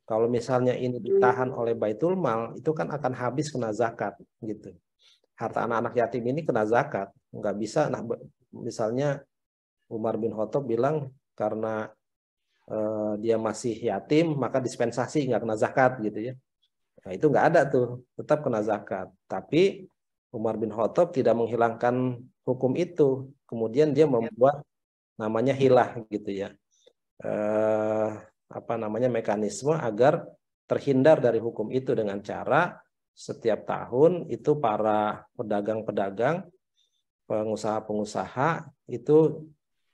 kalau misalnya ini ditahan oleh Baitul Mal itu kan akan habis kena zakat gitu. Harta anak-anak yatim ini kena zakat, nggak bisa. Nah, misalnya Umar bin Khattab bilang karena dia masih yatim maka dispensasi nggak kena zakat gitu ya. Nah, itu nggak ada tuh, tetap kena zakat. Tapi Umar bin Khattab tidak menghilangkan hukum itu. Kemudian dia membuat namanya hilah gitu ya. Mekanisme agar terhindar dari hukum itu dengan cara setiap tahun itu para pedagang-pedagang, pengusaha-pengusaha itu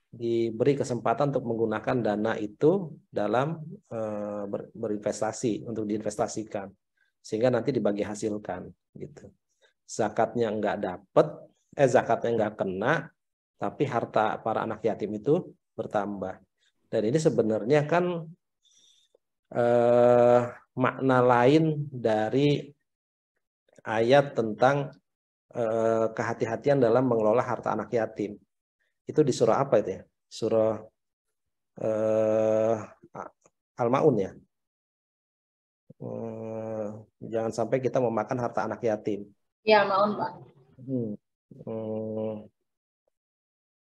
diberi kesempatan untuk menggunakan dana itu dalam berinvestasi, untuk diinvestasikan. sehingga nanti dibagi hasilkan gitu. Zakatnya zakatnya nggak kena, tapi harta para anak yatim itu bertambah. Dan ini sebenarnya kan makna lain dari ayat tentang kehati-hatian dalam mengelola harta anak yatim. Itu di surah apa itu ya? Surah Al-Maun ya. Jangan sampai kita memakan harta anak yatim. Ya, Al-Maun, Pak.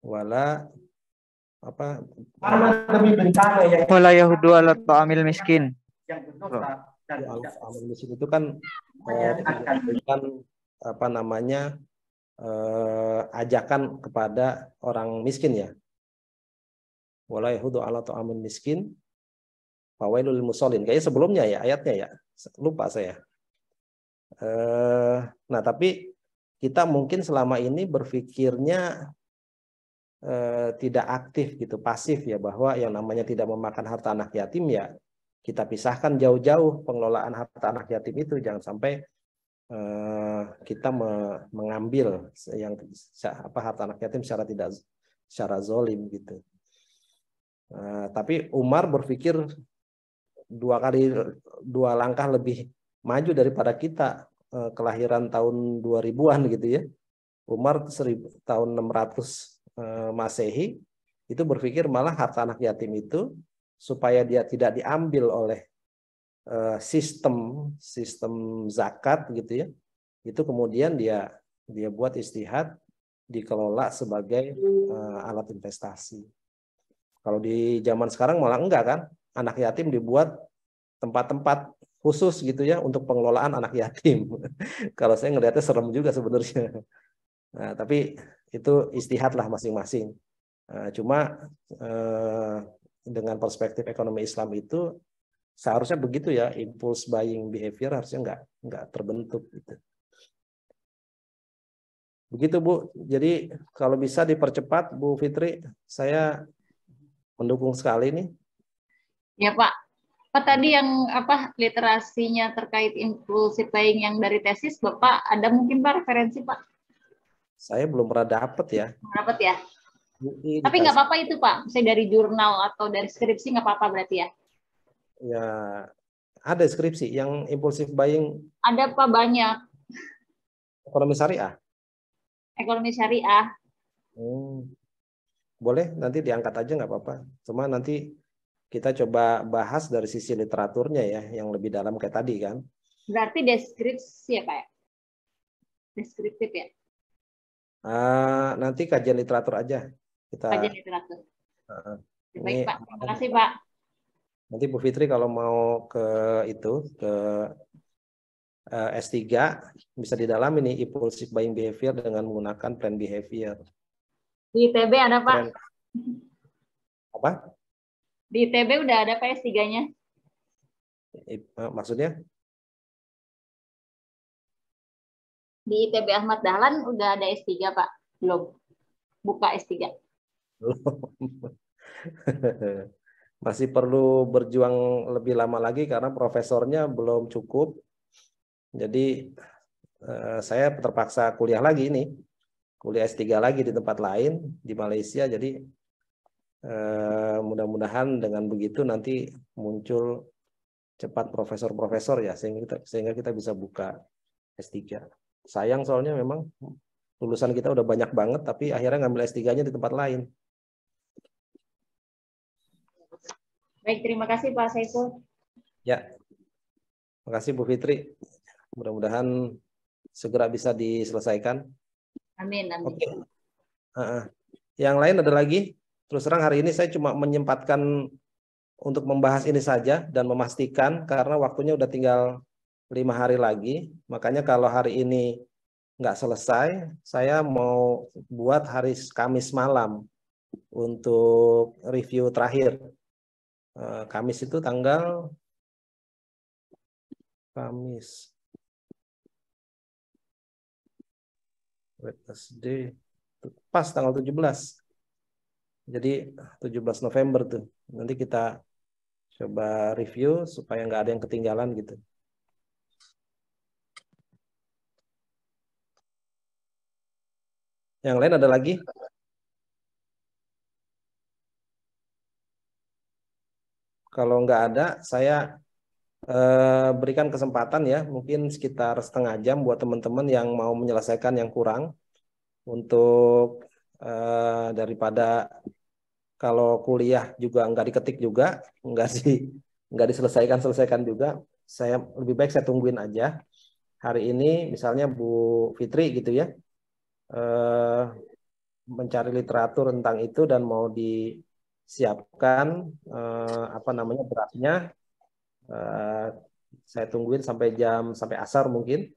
Wala apa? Wala yahudu ala ta'amil miskin. Al miskin itu kan apa namanya ajakan kepada orang miskin ya. Wala yahudu ala ta'amil miskin fawailul lil musallin. Kayaknya sebelumnya ya ayatnya ya. Lupa saya. Nah, tapi kita mungkin selama ini berpikirnya tidak aktif gitu, pasif ya, bahwa yang namanya tidak memakan harta anak yatim ya kita pisahkan jauh-jauh pengelolaan harta anak yatim itu, jangan sampai kita mengambil yang harta anak yatim secara zolim gitu. Tapi Umar berpikir dua langkah lebih maju daripada kita, kelahiran tahun 2000-an gitu ya. Umar tahun 600 Masehi itu berpikir malah harta anak yatim itu supaya dia tidak diambil oleh sistem zakat gitu ya, itu kemudian dia buat istihad dikelola sebagai alat investasi. Kalau di zaman sekarang malah enggak kan, anak yatim dibuat tempat-tempat khusus gitu ya untuk pengelolaan anak yatim. Kalau saya ngelihatnya serem juga sebenarnya. Nah, tapi itu istihad lah masing-masing. Cuma dengan perspektif ekonomi Islam itu seharusnya begitu ya, impulse buying behavior harusnya nggak terbentuk gitu. Begitu Bu. Jadi kalau bisa dipercepat Bu Fitri, saya mendukung sekali nih. Ya Pak. Pak tadi yang literasinya terkait impulsive buying yang dari tesis Bapak ada mungkin Pak referensi Pak? Saya belum pernah dapat ya. Dapat ya. Tapi nggak apa-apa itu Pak. Saya dari jurnal atau dari skripsi nggak apa-apa berarti ya? Ya ada skripsi yang impulsive buying. Ada Pak banyak. Ekonomi syariah. Ekonomi syariah. Boleh nanti diangkat aja nggak apa-apa. Cuma nanti kita coba bahas dari sisi literaturnya ya, yang lebih dalam kayak tadi kan. Berarti deskripsi ya Pak ya? Deskriptif ya? Nanti kajian literatur aja. Kajian literatur. Baik Pak, terima kasih Pak. Nanti Bu Fitri kalau mau ke S3 bisa didalami nih impulsive buying behavior dengan menggunakan plan behavior. Di ITB ada Pak. Apa? Di ITB udah ada Pak S3-nya. Maksudnya? Di ITB Ahmad Dahlan udah ada S3 Pak. Belum. Buka S3. Masih perlu berjuang lebih lama lagi karena profesornya belum cukup. Jadi saya terpaksa kuliah lagi ini. Kuliah S3 lagi di tempat lain di Malaysia. Jadi mudah-mudahan dengan begitu nanti muncul cepat profesor-profesor ya, sehingga kita bisa buka S3. Sayang soalnya memang lulusan kita udah banyak banget tapi akhirnya ngambil S3-nya di tempat lain. Baik, terima kasih Pak Saiful. Ya. Terima kasih Bu Fitri. Mudah-mudahan segera bisa diselesaikan. Amin, amin. Oke. Yang lain ada lagi? Terus terang hari ini saya cuma menyempatkan untuk membahas ini saja dan memastikan karena waktunya udah tinggal 5 hari lagi. Makanya kalau hari ini nggak selesai, saya mau buat hari Kamis malam untuk review terakhir. Kamis itu tanggal Kamis. Wednesday. Pas tanggal 17. Jadi 17 November tuh. Nanti kita coba review supaya nggak ada yang ketinggalan gitu. Yang lain ada lagi? Kalau nggak ada, saya berikan kesempatan ya, mungkin sekitar setengah jam buat teman-teman yang mau menyelesaikan yang kurang untuk daripada kalau kuliah juga nggak diketik juga, nggak selesaikan juga. Saya lebih baik saya tungguin aja. Hari ini misalnya Bu Fitri gitu ya, mencari literatur tentang itu dan mau disiapkan apa namanya draftnya. Saya tungguin sampai asar mungkin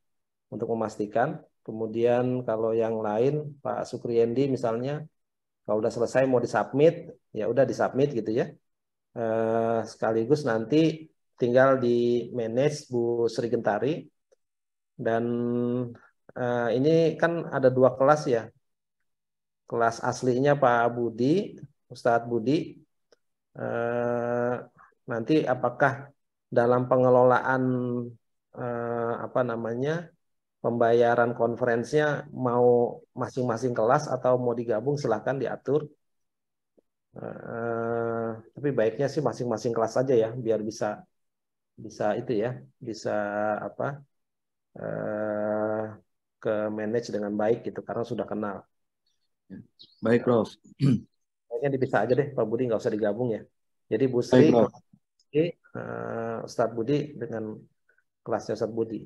untuk memastikan. Kemudian kalau yang lain Pak Sukriendi misalnya kalau udah selesai mau disubmit ya udah disubmit gitu ya. Sekaligus nanti tinggal di manage Bu Sri Gentari dan ini kan ada 2 kelas ya. Kelas aslinya Pak Budi, Ustadz Budi. Nanti apakah dalam pengelolaan apa namanya pembayaran konferensinya mau masing-masing kelas atau mau digabung silahkan diatur. Tapi baiknya sih masing-masing kelas aja ya biar bisa itu ya bisa apa ke manage dengan baik gitu karena sudah kenal. Baik, Prof. Kayaknya dipisah aja deh Pak Budi nggak usah digabung ya. Jadi Bu Baik, Sri, Prof. Ustadz Budi dengan kelasnya Ustadz Budi.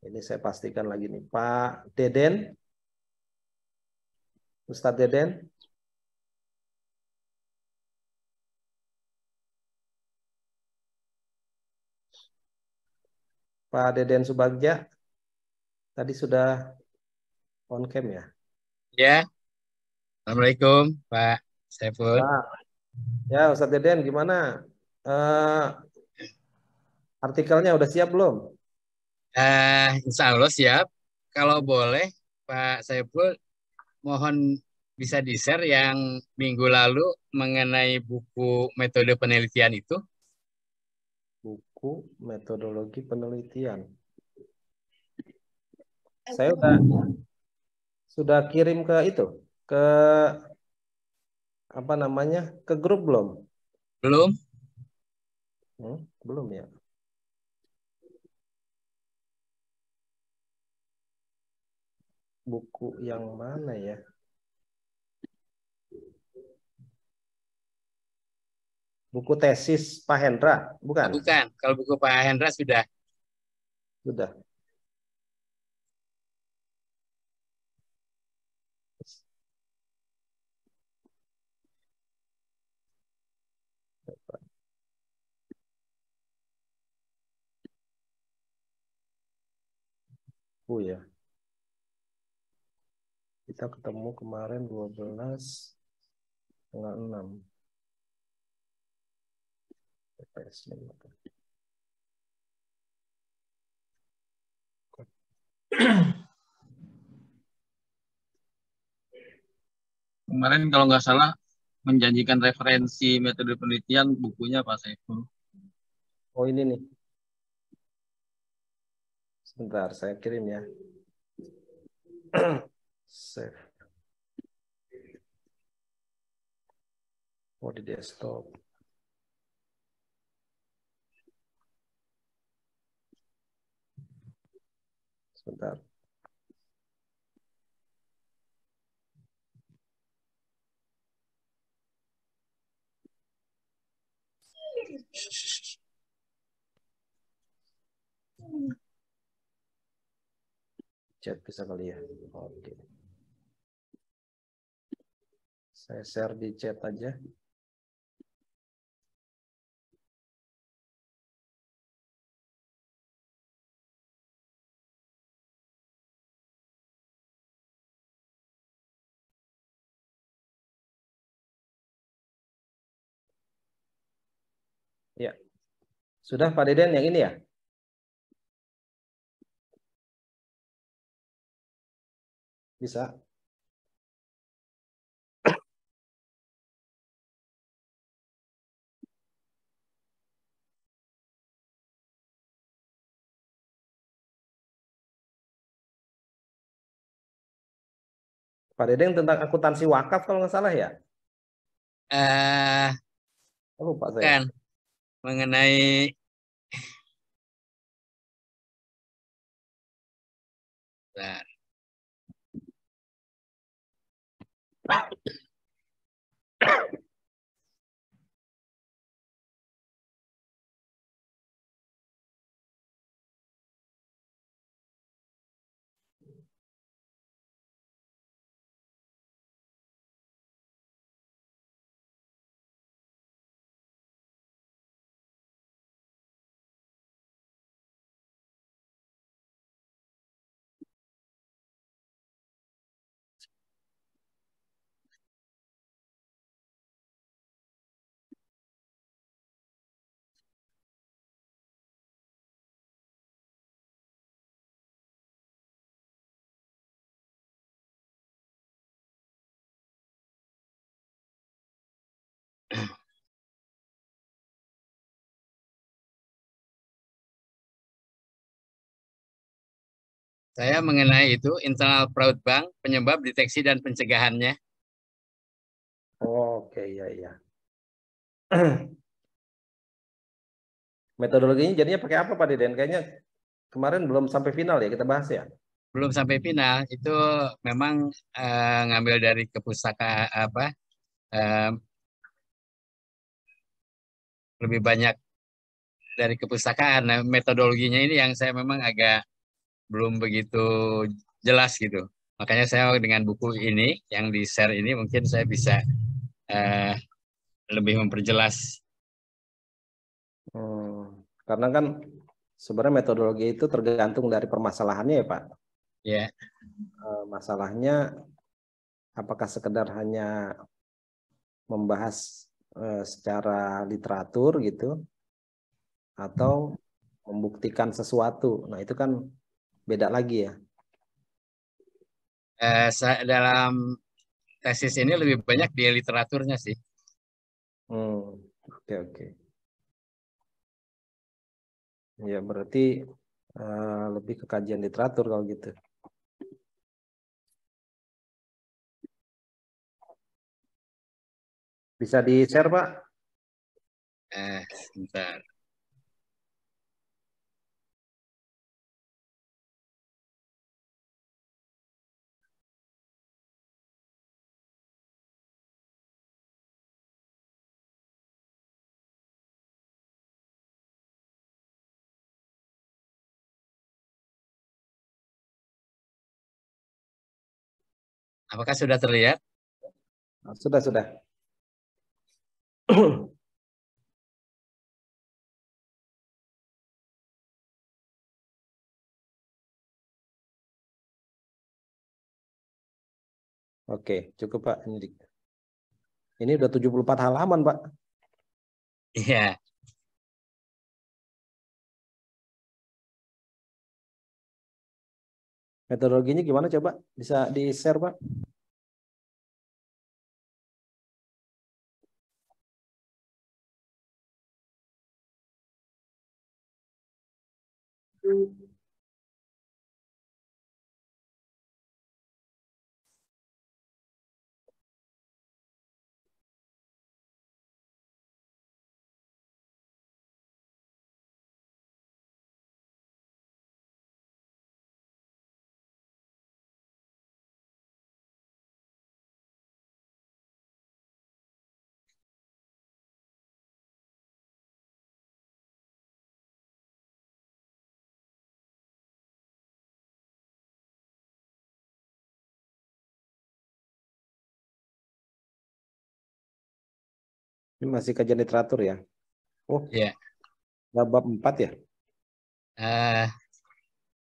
Ini saya pastikan lagi nih Pak Deden, Ustadz Deden. Pak Deden Subagja, tadi sudah on cam ya? Ya, Assalamualaikum Pak Saiful. Pak, ya Ustadz Deden gimana? Artikelnya udah siap belum? Insya Allah siap. Kalau boleh Pak Saiful, mohon bisa di-share yang minggu lalu mengenai buku metode penelitian itu. Buku metodologi penelitian. Saya sudah kirim ke itu, ke apa namanya, ke grup belum? Belum? Belum ya. Buku yang mana ya? Buku tesis Pak Hendra, bukan? Bukan. Kalau buku Pak Hendra sudah. Sudah. Oh ya. Kita ketemu kemarin 12/6. Kemarin kalau nggak salah menjanjikan referensi metode penelitian bukunya Pak Saiful. Oh ini nih. Sebentar, saya kirim ya. Save. Oh di desktop. Sebentar. Chat bisa kali ya. Oke. Saya share di chat aja. Ya. Sudah Pak Deden yang ini ya? Bisa. Pak Dedeng tentang akuntansi wakaf kalau nggak salah ya? Lupa saya. Kan mengenai Bentar. Saya mengenai itu internal fraud bank, penyebab, deteksi dan pencegahannya. Oke, iya. Metodologinya jadinya pakai apa Pak Deden? Kayaknya kemarin belum sampai final ya kita bahas ya. Belum sampai final, itu memang ngambil dari kepustaka lebih banyak dari kepustakaan. Nah, metodologinya ini yang saya memang agak belum begitu jelas gitu. Makanya saya dengan buku ini yang di share ini mungkin saya bisa lebih memperjelas. Karena kan sebenarnya metodologi itu tergantung dari permasalahannya ya Pak. Ya. Masalahnya apakah sekedar hanya membahas secara literatur gitu atau membuktikan sesuatu. Nah, itu kan beda lagi ya. Dalam tesis ini lebih banyak di literaturnya sih. Oke. Ya, berarti lebih ke kajian literatur kalau gitu. Bisa di-share, Pak? Sebentar. Apakah sudah terlihat? Sudah. Oke, cukup Pak. Ini udah 74 halaman, Pak. Iya. Metodologinya gimana coba? Bisa di-share, Pak? Ini masih kajian literatur ya? Oh, ya. Bab 4 ya?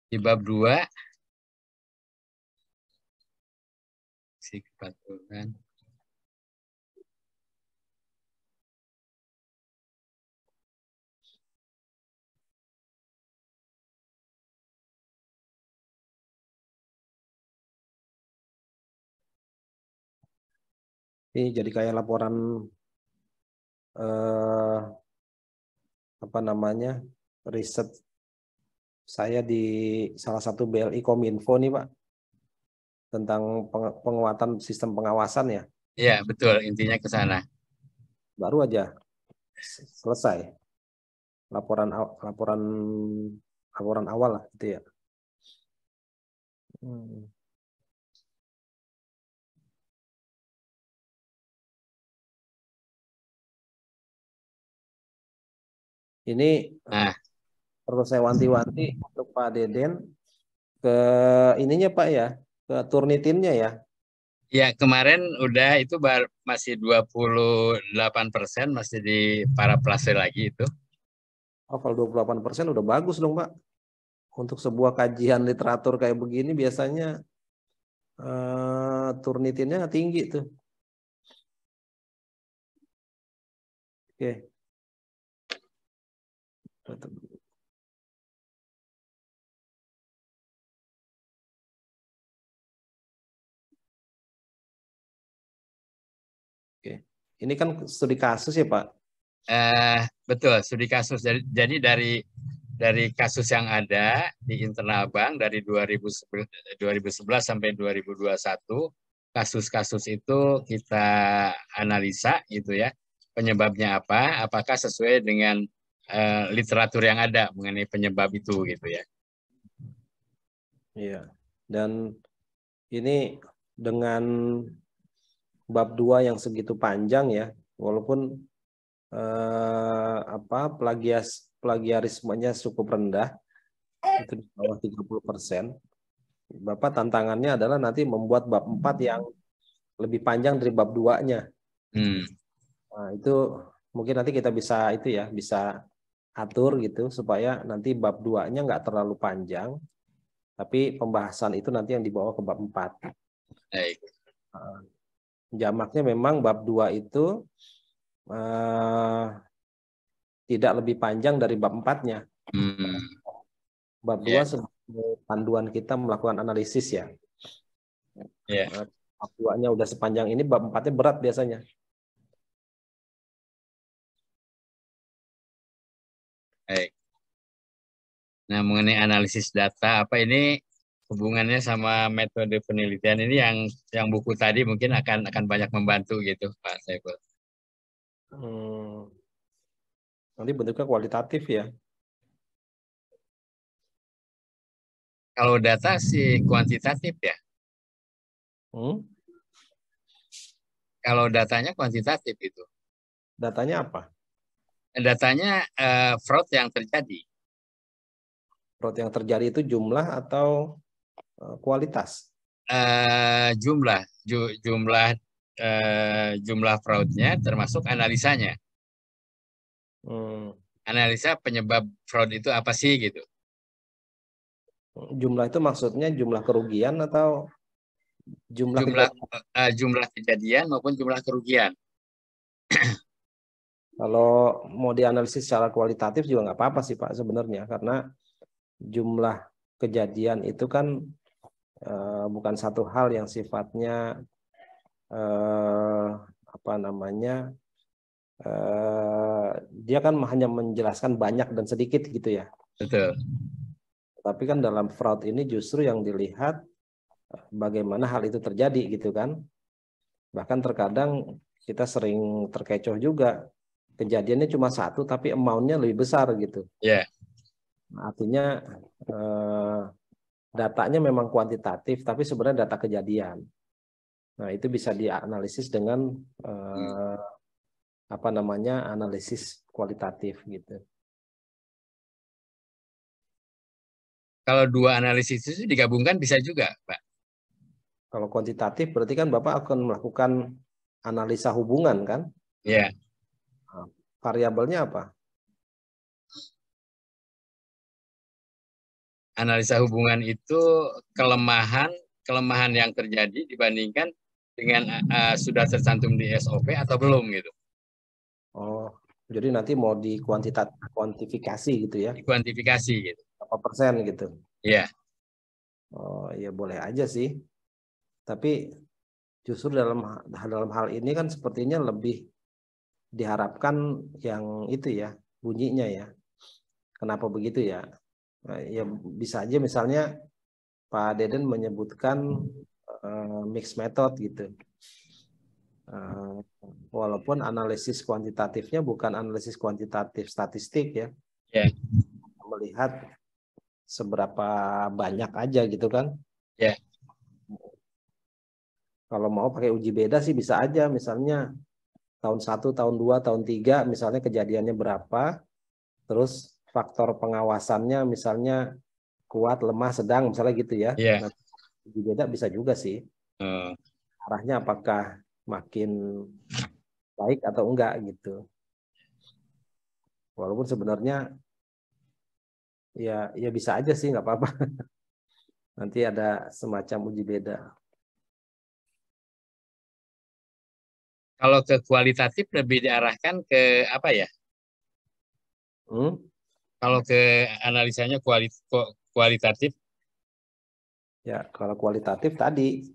Di bab 2 si kepatuhan. Ini jadi kayak laporan riset saya di salah satu BLI Kominfo nih Pak. tentang penguatan sistem pengawasan ya. Iya, betul. Intinya ke sana. Baru aja selesai laporan awal lah gitu ya. Ini perlu saya wanti-wanti untuk Pak Deden ke ininya Pak ya, ke Turnitinnya ya. Ya, kemarin udah itu masih 28%, masih di para pelase lagi itu. Oh, kalau 28% udah bagus dong Pak. Untuk sebuah kajian literatur kayak begini biasanya Turnitinnya tinggi tuh. Oke. Oke. Ini kan studi kasus ya Pak? Betul, studi kasus. Jadi dari kasus yang ada di internal bank dari 2011 sampai 2021, kasus-kasus itu kita analisa gitu ya, penyebabnya apa, apakah sesuai dengan literatur yang ada mengenai penyebab itu gitu ya. Iya. Dan ini dengan bab 2 yang segitu panjang ya, walaupun plagiarismenya cukup rendah, itu di bawah 30%. Bapak tantangannya adalah nanti membuat bab 4 yang lebih panjang dari bab 2-nya. Nah, itu mungkin nanti kita bisa bisa atur gitu supaya nanti bab 2-nya nggak terlalu panjang, tapi pembahasan itu nanti yang dibawa ke bab 4. Baik. Jamaknya memang bab 2 itu tidak lebih panjang dari bab 4-nya. Bab 2 sebagai panduan kita melakukan analisis ya. Bab 2-nya udah sepanjang ini, bab 4-nya berat biasanya. Baik. Nah, mengenai analisis data, apa ini hubungannya sama metode penelitian ini yang buku tadi mungkin akan banyak membantu gitu, Pak Saiful. Nanti bentuknya kualitatif ya. Kalau data sih kuantitatif ya. Kalau datanya kuantitatif itu. Datanya apa? Datanya fraud yang terjadi. Fraud yang terjadi itu jumlah atau kualitas? Jumlah fraudnya termasuk analisanya. Analisa penyebab fraud itu apa sih gitu. Jumlah itu maksudnya jumlah kerugian atau jumlah kejadian maupun jumlah kerugian. Kalau mau dianalisis secara kualitatif juga nggak apa-apa sih Pak sebenarnya, karena jumlah kejadian itu kan bukan satu hal yang sifatnya dia kan hanya menjelaskan banyak dan sedikit gitu ya. Betul. Tapi kan dalam fraud ini justru yang dilihat bagaimana hal itu terjadi gitu kan. Bahkan terkadang kita sering terkecoh juga, kejadiannya cuma satu tapi amount-nya lebih besar gitu. Yeah. Artinya datanya memang kuantitatif tapi sebenarnya data kejadian. Nah, itu bisa dianalisis dengan analisis kualitatif gitu. Kalau dua analisis itu digabungkan bisa juga, Pak. Kalau kuantitatif berarti kan Bapak akan melakukan analisa hubungan kan? Iya. Nah, variabelnya apa? Analisa hubungan itu kelemahan yang terjadi dibandingkan dengan sudah tercantum di SOP atau belum gitu. Oh, jadi nanti mau kuantifikasi gitu ya? Dikuantifikasi gitu. Berapa persen gitu? Iya. Oh, ya boleh aja sih. Tapi justru dalam hal ini kan sepertinya lebih diharapkan yang itu ya, bunyinya ya. Kenapa begitu ya? Ya bisa aja misalnya Pak Deden menyebutkan mixed method gitu. Walaupun analisis kuantitatifnya bukan analisis kuantitatif statistik ya. Ya. Melihat seberapa banyak aja gitu kan. Ya. Kalau mau pakai uji beda sih bisa aja, misalnya tahun 1, tahun 2, tahun 3 misalnya kejadiannya berapa, terus faktor pengawasannya misalnya kuat, lemah, sedang misalnya gitu ya. Ya. Nah, uji beda bisa juga sih. Arahnya apakah makin baik atau enggak gitu. Walaupun sebenarnya ya bisa aja sih, nggak apa-apa. Nanti ada semacam uji beda. Kalau ke kualitatif lebih diarahkan ke apa ya? Kalau ke analisanya kualitatif? Ya, kalau kualitatif tadi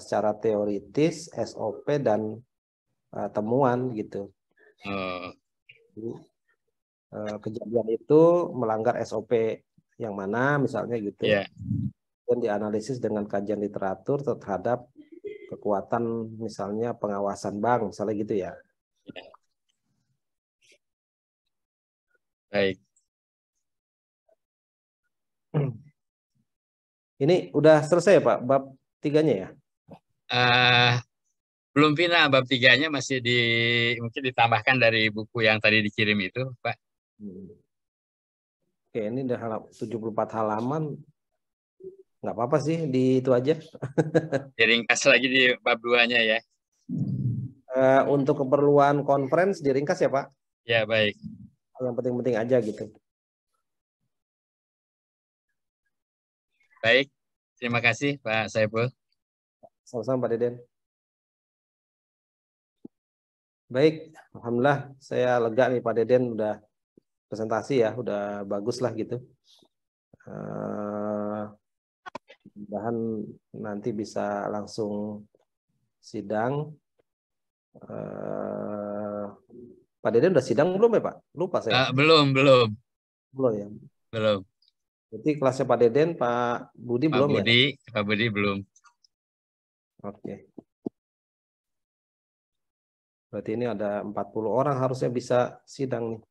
secara teoritis, SOP dan temuan gitu. Jadi, kejadian itu melanggar SOP yang mana misalnya gitu. Yeah. Dan dianalisis dengan kajian literatur terhadap kekuatan misalnya pengawasan bank misalnya gitu ya. Baik. Ini udah selesai ya Pak bab 3-nya ya? Belum final, bab 3-nya masih mungkin ditambahkan dari buku yang tadi dikirim itu, Pak. Oke, ini udah 74 halaman. Nggak apa-apa sih, di itu aja. Diringkas lagi di bab 2-nya ya. Untuk keperluan conference diringkas ya Pak? Ya, baik. Yang penting-penting aja gitu. Baik, terima kasih Pak Saiful. Sama-sama Pak Deden. Baik, alhamdulillah saya lega nih Pak Deden udah presentasi ya, udah bagus lah gitu. Mudah-mudahan nanti bisa langsung sidang. Pak Deden udah sidang belum ya Pak? Lupa saya. Belum. Belum ya? Belum. Berarti kelasnya Pak Deden, Pak Budi belum ya? Pak Budi belum. Oke. Berarti ini ada 40 orang harusnya bisa sidang nih.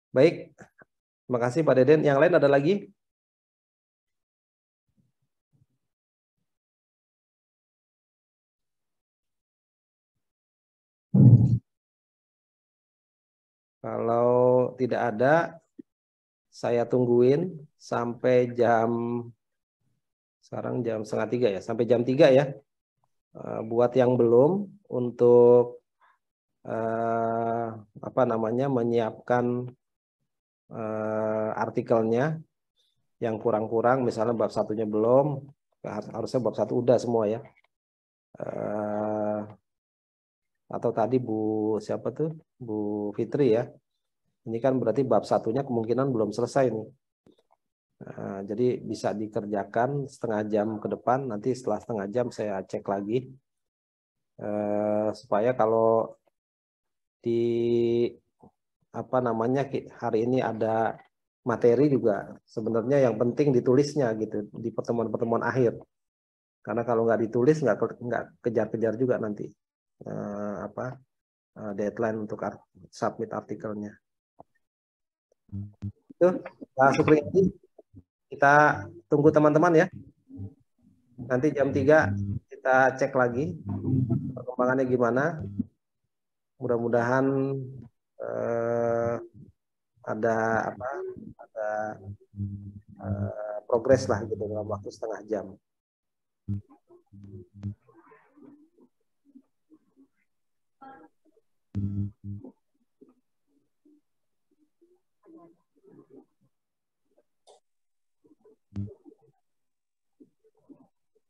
Baik, terima kasih Pak Deden. Yang lain ada lagi? Kalau tidak ada, saya tungguin sampai sekarang jam 2:30 ya, sampai jam 3 ya. Buat yang belum, untuk menyiapkan artikelnya yang kurang-kurang, misalnya bab 1-nya belum, harusnya bab 1 udah semua ya. Atau tadi Bu Fitri ya. Ini kan berarti bab 1-nya kemungkinan belum selesai nih. Jadi bisa dikerjakan setengah jam ke depan. Nanti setelah setengah jam saya cek lagi supaya kalau di hari ini ada materi juga sebenarnya yang penting ditulisnya gitu di pertemuan-pertemuan akhir. Karena kalau nggak ditulis nggak kejar-kejar juga nanti deadline untuk submit artikelnya. Itu Pak Supriyadi, kita tunggu teman-teman ya. Nanti jam 3 kita cek lagi perkembangannya gimana. Mudah-mudahan ada progres lah gitu dalam waktu setengah jam.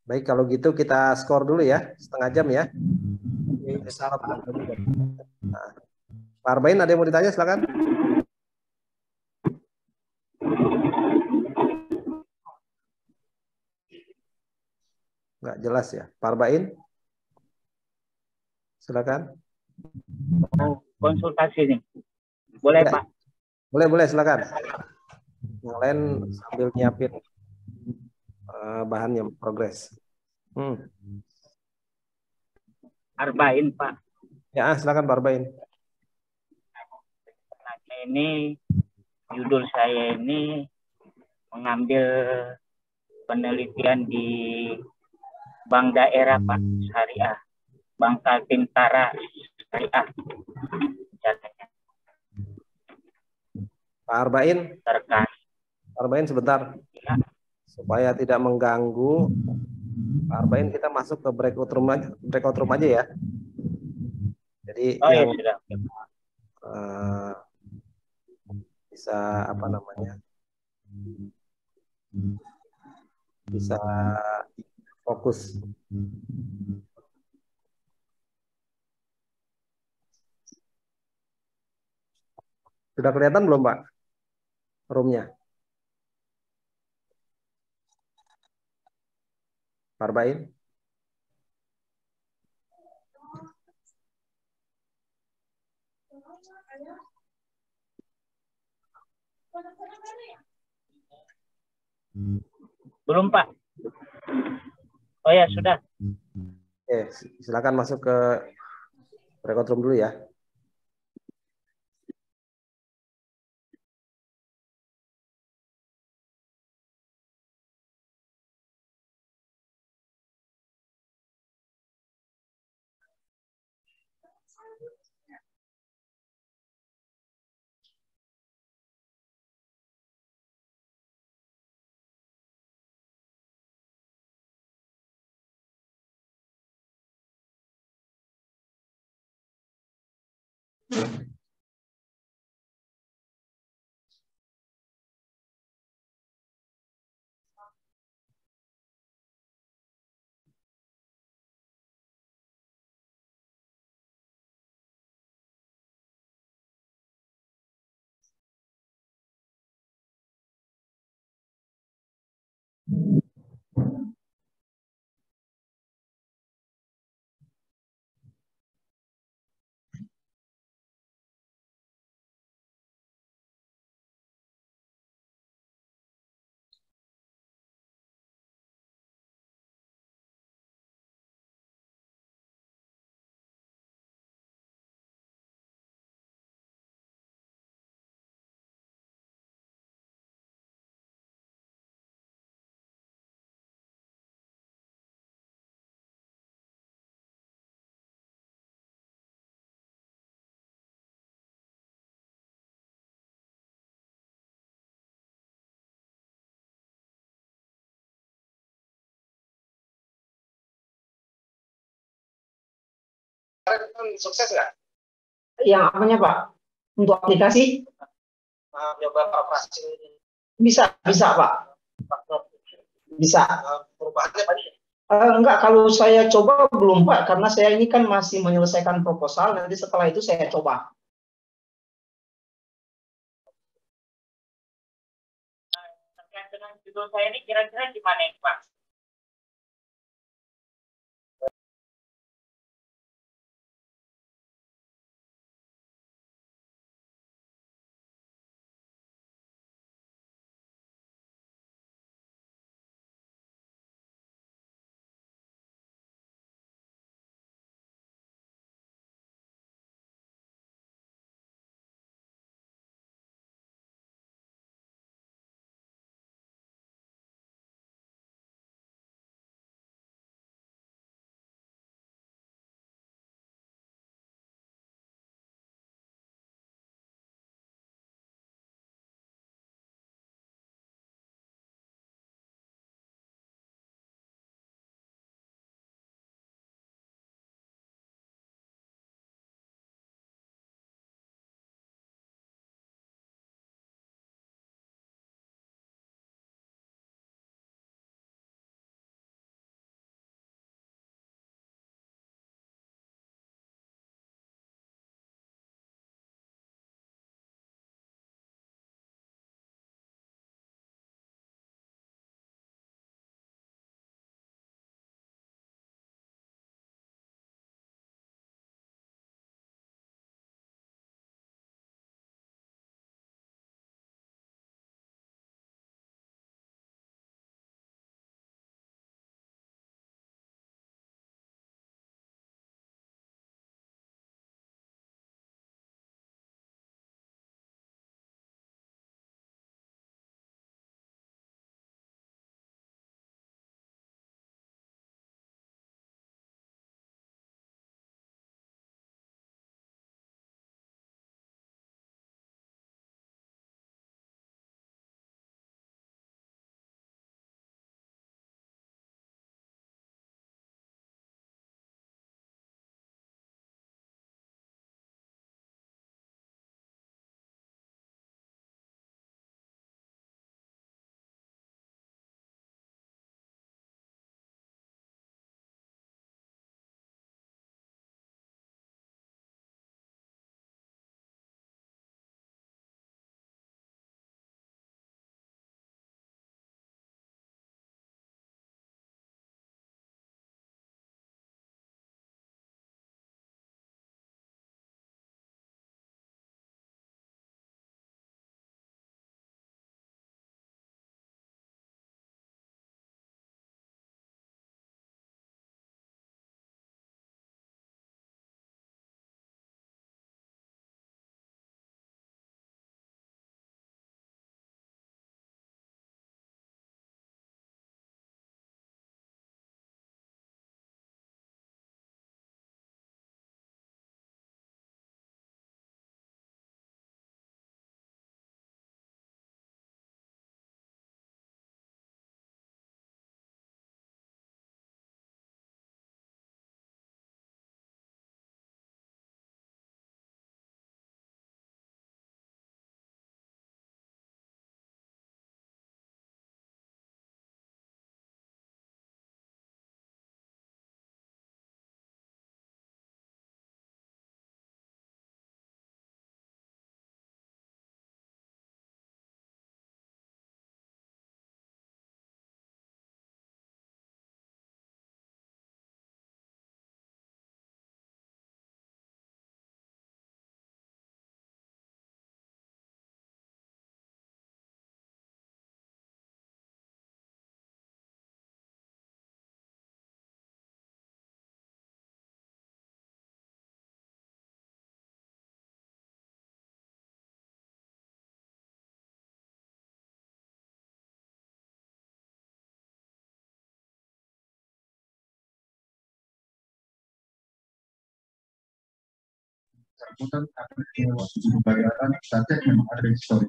Baik, kalau gitu kita skor dulu ya, setengah jam ya. Nah, Pak Arbain ada yang mau ditanya, silakan. Nggak jelas ya, Pak Arbain, silakan. Konsultasi nih, boleh ya, Pak? Boleh, boleh, silakan. Yang lain sambil nyiapin bahannya, progres. Arba'in, Pak. Ya, silakan Pak Arbain. Nah, ini judul saya ini mengambil penelitian di Bank Daerah, Pak, Syariah. Bank Kaltara Syariah. Pak Arbain. Terkait. Pak Arbain sebentar. Ya. Supaya tidak mengganggu, Pak Arbain kita masuk ke breakout room aja ya. Jadi yang ya, sudah. Bisa apa namanya? Bisa fokus. Sudah kelihatan belum, Pak? Roomnya. Pak Arbain. Belum, Pak. Oh ya, sudah. Oke, silakan masuk ke breakout room dulu ya. Sukses nggak? Yang apanya Pak? Untuk aplikasi? Coba operasi. Bisa Pak. Bisa. Perubahannya Pak? Enggak, kalau saya coba belum Pak, karena saya ini kan masih menyelesaikan proposal, nanti setelah itu saya coba. Terkait dengan judul saya ini kira-kira gimana, Pak? bersangkutan akan waktu pembayaran kita cek memang ada histori.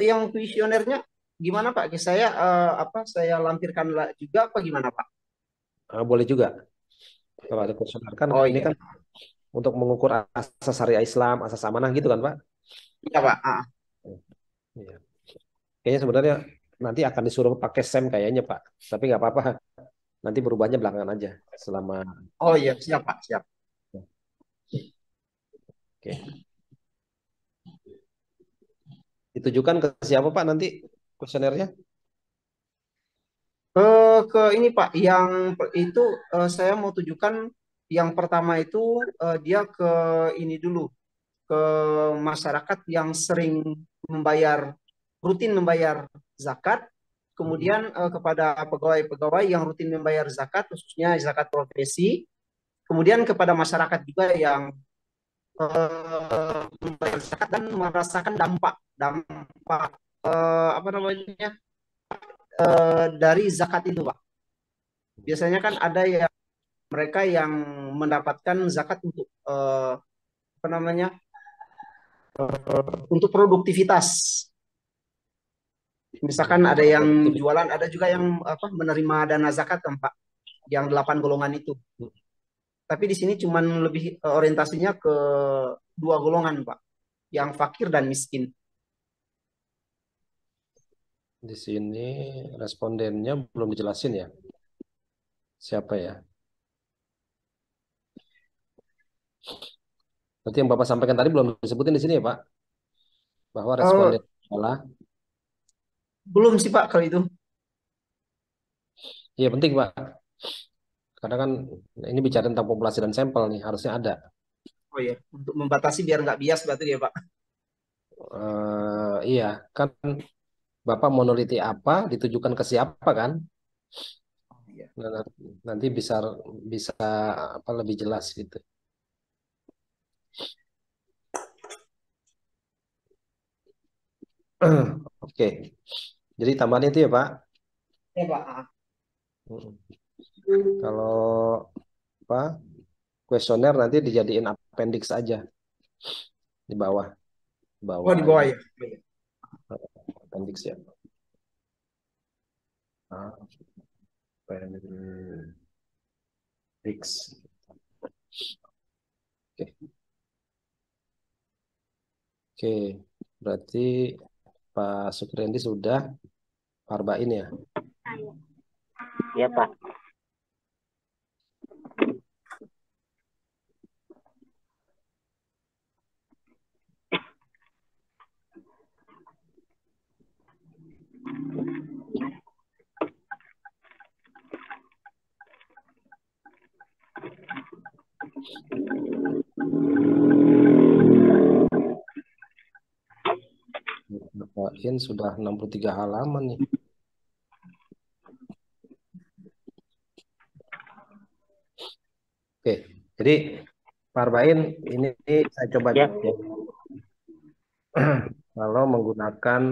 yang kuesionernya gimana Pak? Saya saya lampirkan juga apa gimana Pak? Boleh juga. Kalau ada kuesioner kan Oh ini iya, kan untuk mengukur asas syariah Islam, asas amanah gitu kan Pak? iya Pak. Iya. Kayaknya sebenarnya nanti akan disuruh pakai SEM kayaknya Pak. Tapi nggak apa-apa. Nanti berubahnya belakangan aja. Selama. Oh iya, siap Pak, siap. Oke. Ditujukan ke siapa Pak nanti kuesionernya? Ke ini Pak, yang itu saya mau tujukan yang pertama itu dia ke ini dulu, ke masyarakat yang sering rutin membayar zakat, kemudian kepada pegawai-pegawai yang rutin membayar zakat, khususnya zakat profesi, kemudian kepada masyarakat juga yang membayar zakat dan merasakan dampak dampak apa namanya dari zakat itu Pak. Biasanya kan ada yang mereka yang mendapatkan zakat untuk apa namanya untuk produktivitas. Misalkan ada yang jualan, ada juga yang menerima dana zakat kan Pak, yang 8 golongan itu. Tapi di sini cuman lebih orientasinya ke 2 golongan Pak, yang fakir dan miskin. Di sini respondennya belum dijelasin ya. Siapa ya? Berarti yang Bapak sampaikan tadi belum disebutin di sini ya Pak? Bahwa responden adalah. Belum sih Pak kalau itu. Iya penting Pak. Karena kan ini bicara tentang populasi dan sampel nih, harusnya ada. Oh iya, untuk membatasi biar nggak bias berarti ya Pak. Iya, kan Bapak mau neliti apa, ditujukan ke siapa kan? Nah, nanti bisa bisa apa lebih jelas gitu. Oke. Jadi tambahan itu ya Pak. Ya Pak. Kalau apa kuesioner nanti dijadiin appendix aja di bawah. Oh di bawah ya. Appendix ya. Appendix. Oke. Oke, berarti Pak Sukrendi sudah Parbain ya? Iya Pak. Parbain sudah 63 halaman nih. Oke, jadi Parbain ini saya coba ya. Kalau menggunakan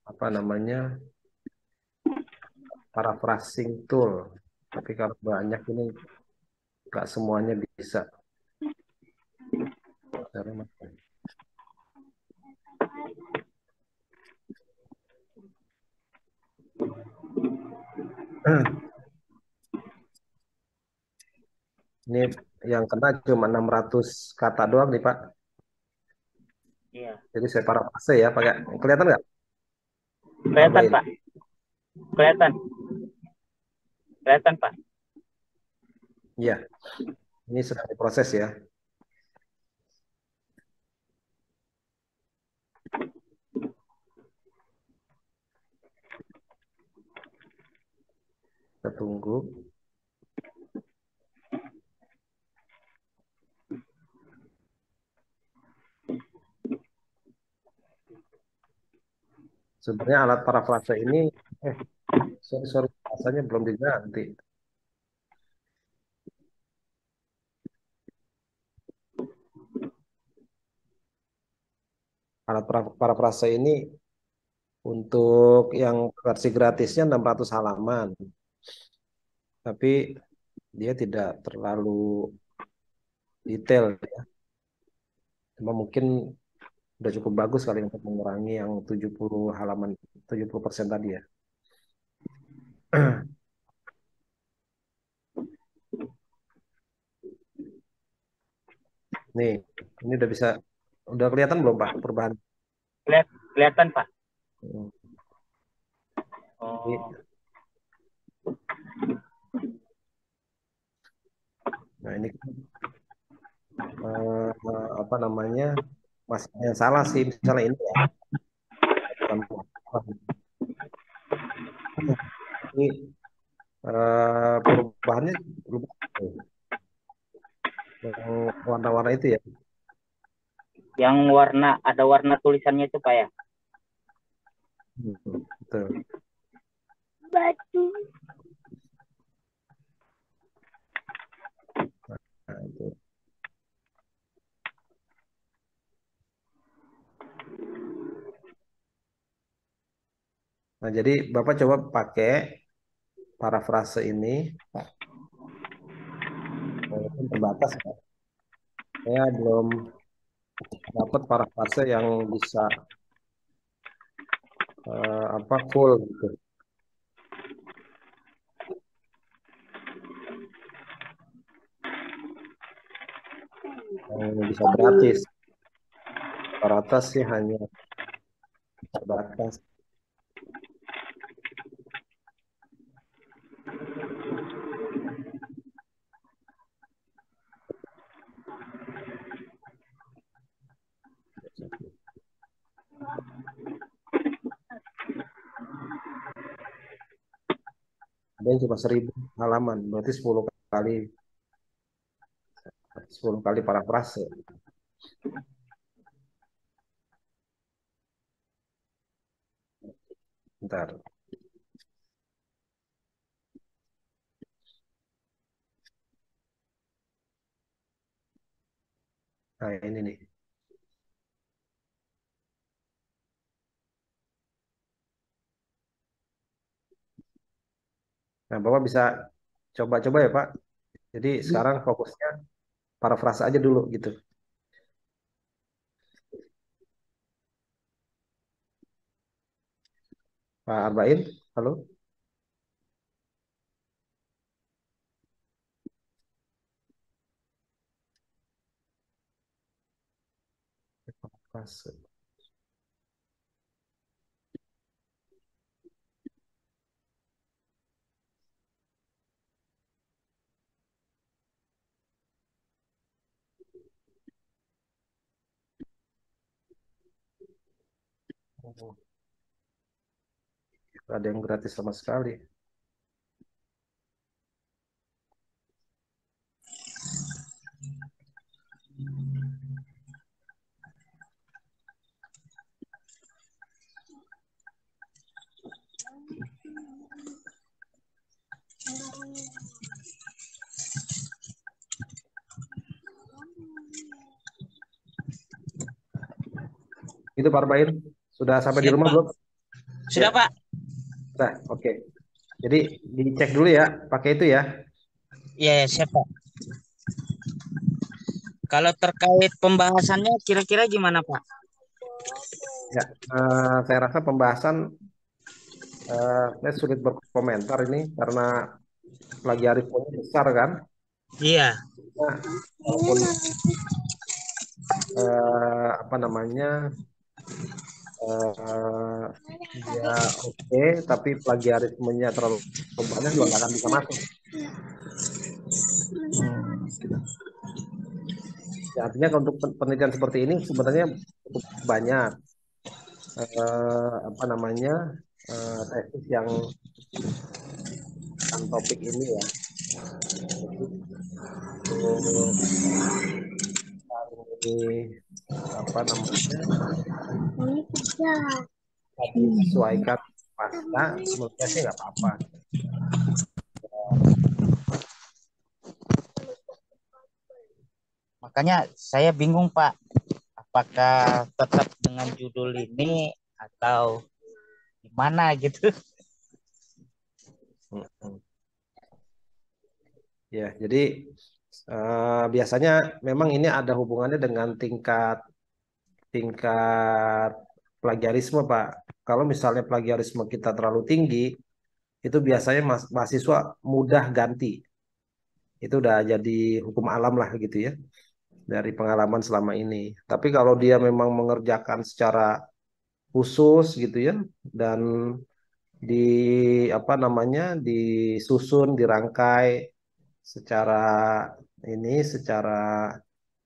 apa namanya paraphrasing tool, tapi kalau banyak ini nggak semuanya bisa. Ini yang kena cuma 600 kata doang nih Pak. Iya. Jadi saya parafrase ya, pakai kelihatan nggak? Kelihatan Pak. Kelihatan. Kelihatan Pak. Iya. Ini sedang diproses ya. Kita tunggu. Sebenarnya alat parafrase ini, sorry, bahasanya belum diganti. Alat parafrase ini untuk yang versi gratisnya 600 halaman. Tapi dia tidak terlalu detail ya. Cuma mungkin udah cukup bagus kali untuk mengurangi yang 70 halaman 70% tadi ya. Nih, ini udah kelihatan belum Pak perubahan? Kelihatan Pak. Hmm. Oh. Nah ini apa namanya masalah yang salah sih misalnya ini ya. Ini perubahannya berubah yang warna-warna itu ya. Yang ada warna tulisannya itu Pak ya. Betul. Batu. Nah, itu. Nah, jadi Bapak coba pakai parafrase ini, walaupun terbatas ya. Saya belum dapat parafrase yang bisa full gitu. Yang bisa gratis. Rata-rata sih hanya terbatas. Ada yang cuma 1000 halaman, berarti 10 kali parafrase. Bentar. Nah, ini nih. Nah, Bapak bisa coba-coba ya, Pak. Jadi sekarang fokusnya parafrase aja dulu gitu. Pak Arbain, halo? Parafrase. Ada yang gratis sama sekali. Itu Pak Arbain, sudah sampai di rumah belum? Sudah Ya. Pak. Nah, oke. Jadi dicek dulu ya, pakai itu ya. Iya, siap Pak. Kalau terkait pembahasannya kira-kira gimana Pak? Ya, saya rasa pembahasan saya sulit berkomentar ini karena plagiarismenya besar kan. Iya. Nah, walaupun apa namanya ya oke, tapi plagiarismenya terlalu banyak juga nggak akan bisa masuk. Ya, artinya untuk penelitian seperti ini sebenarnya cukup banyak apa namanya tesis yang tentang topik ini ya. Ini apa namanya disesuaikan pasca, menurut saya sih nggak apa-apa. Makanya saya bingung Pak, apakah tetap dengan judul ini atau gimana gitu. Ya, jadi biasanya memang ini ada hubungannya dengan tingkat tingkat plagiarisme, Pak. Kalau misalnya plagiarisme kita terlalu tinggi, itu biasanya mahasiswa mudah ganti. Itu udah jadi hukum alam lah gitu ya, dari pengalaman selama ini. Tapi kalau dia memang mengerjakan secara khusus gitu ya, dan di apa namanya, disusun, dirangkai secara secara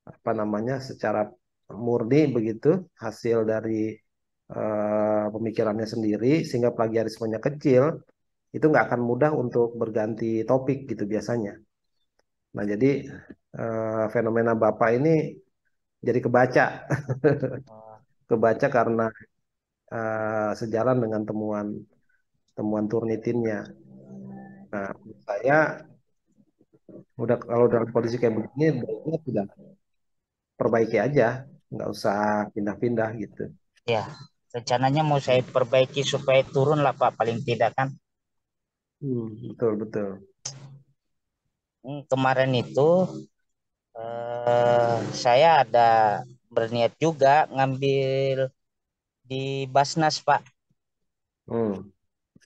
apa namanya, secara murni begitu, hasil dari pemikirannya sendiri, sehingga plagiarismenya kecil, itu nggak akan mudah untuk berganti topik gitu biasanya. Nah, jadi fenomena Bapak ini jadi kebaca, kebaca karena sejalan dengan temuan Turnitinnya. Nah, menurut saya udah, kalau dalam kondisi kayak begini, baiknya sudah perbaiki aja, nggak usah pindah-pindah gitu. Ya, rencananya mau saya perbaiki supaya turun lah Pak, paling tidak kan. Betul betul. Kemarin itu saya ada berniat juga ngambil di Basnas Pak,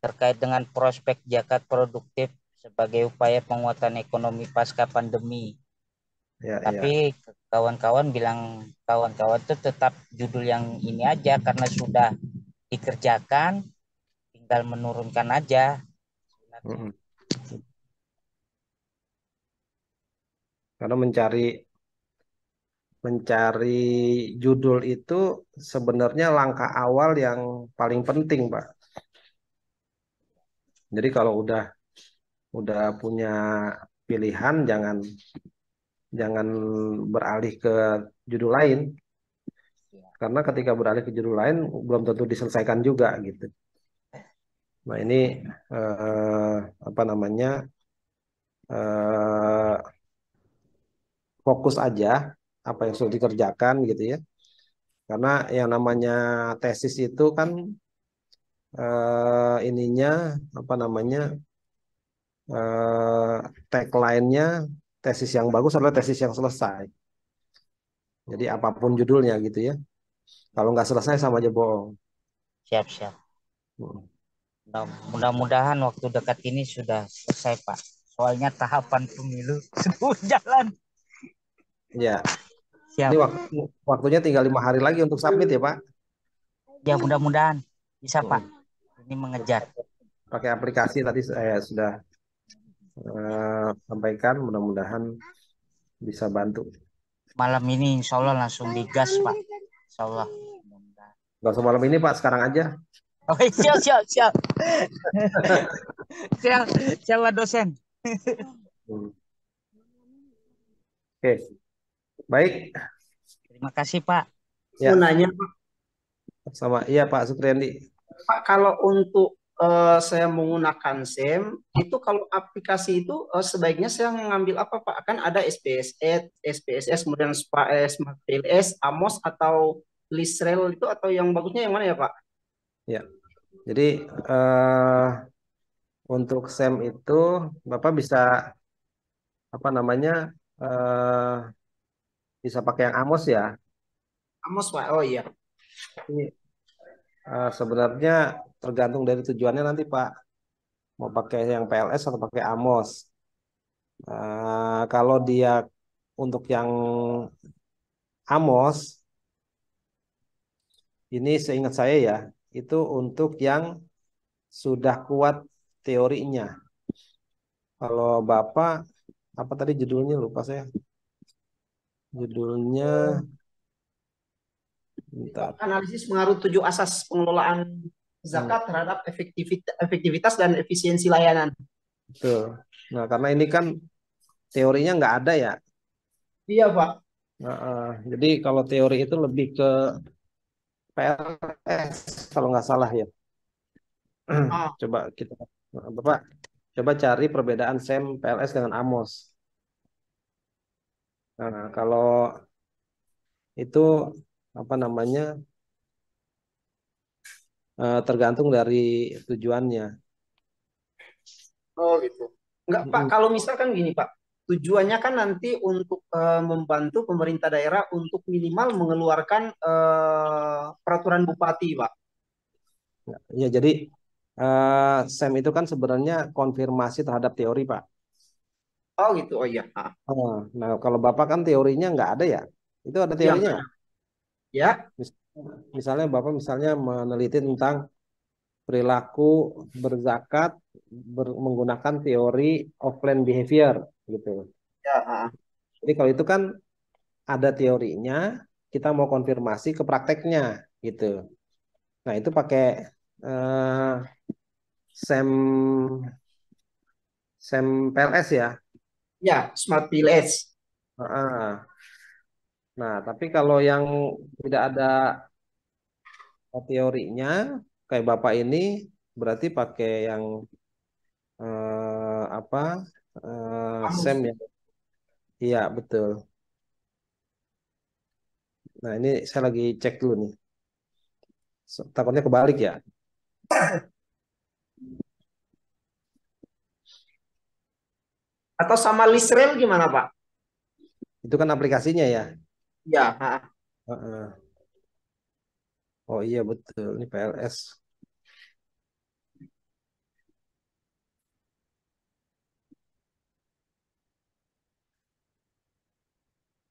terkait dengan prospek zakat produktif sebagai upaya penguatan ekonomi pasca pandemi. Tapi kawan-kawan bilang, kawan-kawan tuh tetap judul yang ini aja karena sudah dikerjakan, tinggal menurunkan aja. Karena mencari judul itu sebenarnya langkah awal yang paling penting, Pak. Jadi kalau udah punya pilihan, jangan beralih ke judul lain. Karena ketika beralih ke judul lain belum tentu diselesaikan juga gitu. Nah, ini apa namanya, fokus aja apa yang sudah dikerjakan gitu ya. Karena yang namanya tesis itu kan ininya apa namanya, tagline-nya, tesis yang bagus adalah tesis yang selesai. Jadi apapun judulnya gitu ya. Kalau nggak selesai sama aja bohong. Siap. Mudah-mudahan waktu dekat ini sudah selesai Pak. Soalnya tahapan pemilu sudah jalan. Ya. Siap. Ini waktunya tinggal 5 hari lagi untuk submit ya Pak. Ya mudah-mudahan bisa Pak. Ini mengejar. Pakai aplikasi tadi saya sudah sampaikan, mudah-mudahan bisa bantu. Malam ini insya Allah langsung digas Pak. Insya Allah. Gak usah malam ini Pak, sekarang aja. Oke, siap. siap Pak dosen. Oke, baik. Terima kasih Pak. Mau nanya Pak. Sama iya Pak Supriyandi. Pak, kalau untuk saya menggunakan SEM itu, kalau aplikasi itu sebaiknya saya mengambil apa Pak? Kan ada SPSS, kemudian Smart PLS, Amos atau Lisrel itu, atau yang bagusnya yang mana ya Pak? Ya, jadi untuk SEM itu Bapak bisa apa namanya, bisa pakai yang Amos ya. Amos Pak, oh iya. Tapi sebenarnya tergantung dari tujuannya nanti Pak, mau pakai yang PLS atau pakai Amos. Kalau dia untuk yang Amos, ini seingat saya ya, itu untuk yang sudah kuat teorinya. Kalau Bapak, apa tadi judulnya, lupa saya. Judulnya analisis pengaruh 7 asas pengelolaan zakat terhadap efektivitas dan efisiensi layanan. Betul. Nah, karena ini kan teorinya nggak ada ya. Iya Pak. Jadi kalau teori itu lebih ke PLS kalau nggak salah ya. Coba kita, Bapak coba cari perbedaan SEM PLS dengan Amos. Nah, kalau itu apa namanya, tergantung dari tujuannya. Oh gitu. Enggak Pak, kalau misalkan gini Pak, tujuannya kan nanti untuk membantu pemerintah daerah untuk minimal mengeluarkan peraturan bupati, Pak. Ya, jadi SEM itu kan sebenarnya konfirmasi terhadap teori, Pak. Oh gitu, oh iya. Nah, kalau Bapak kan teorinya nggak ada ya? Itu ada Yang teorinya nggak? ya, Misalnya Bapak misalnya meneliti tentang perilaku berzakat menggunakan teori offline behavior gitu. ya. Jadi kalau itu kan ada teorinya, kita mau konfirmasi ke prakteknya gitu. Nah, itu pakai eh, SEM SEM PLS ya. Ya, Smart PLS. Heeh. Nah, tapi kalau yang tidak ada teorinya, kayak Bapak ini berarti pakai yang apa? SEM ya. Iya, betul. Nah, ini saya lagi cek dulu nih. Takutnya kebalik ya. Atau sama Lisrel gimana, Pak? Itu kan aplikasinya ya. Ya. Heeh. Oh iya betul, ini PLS.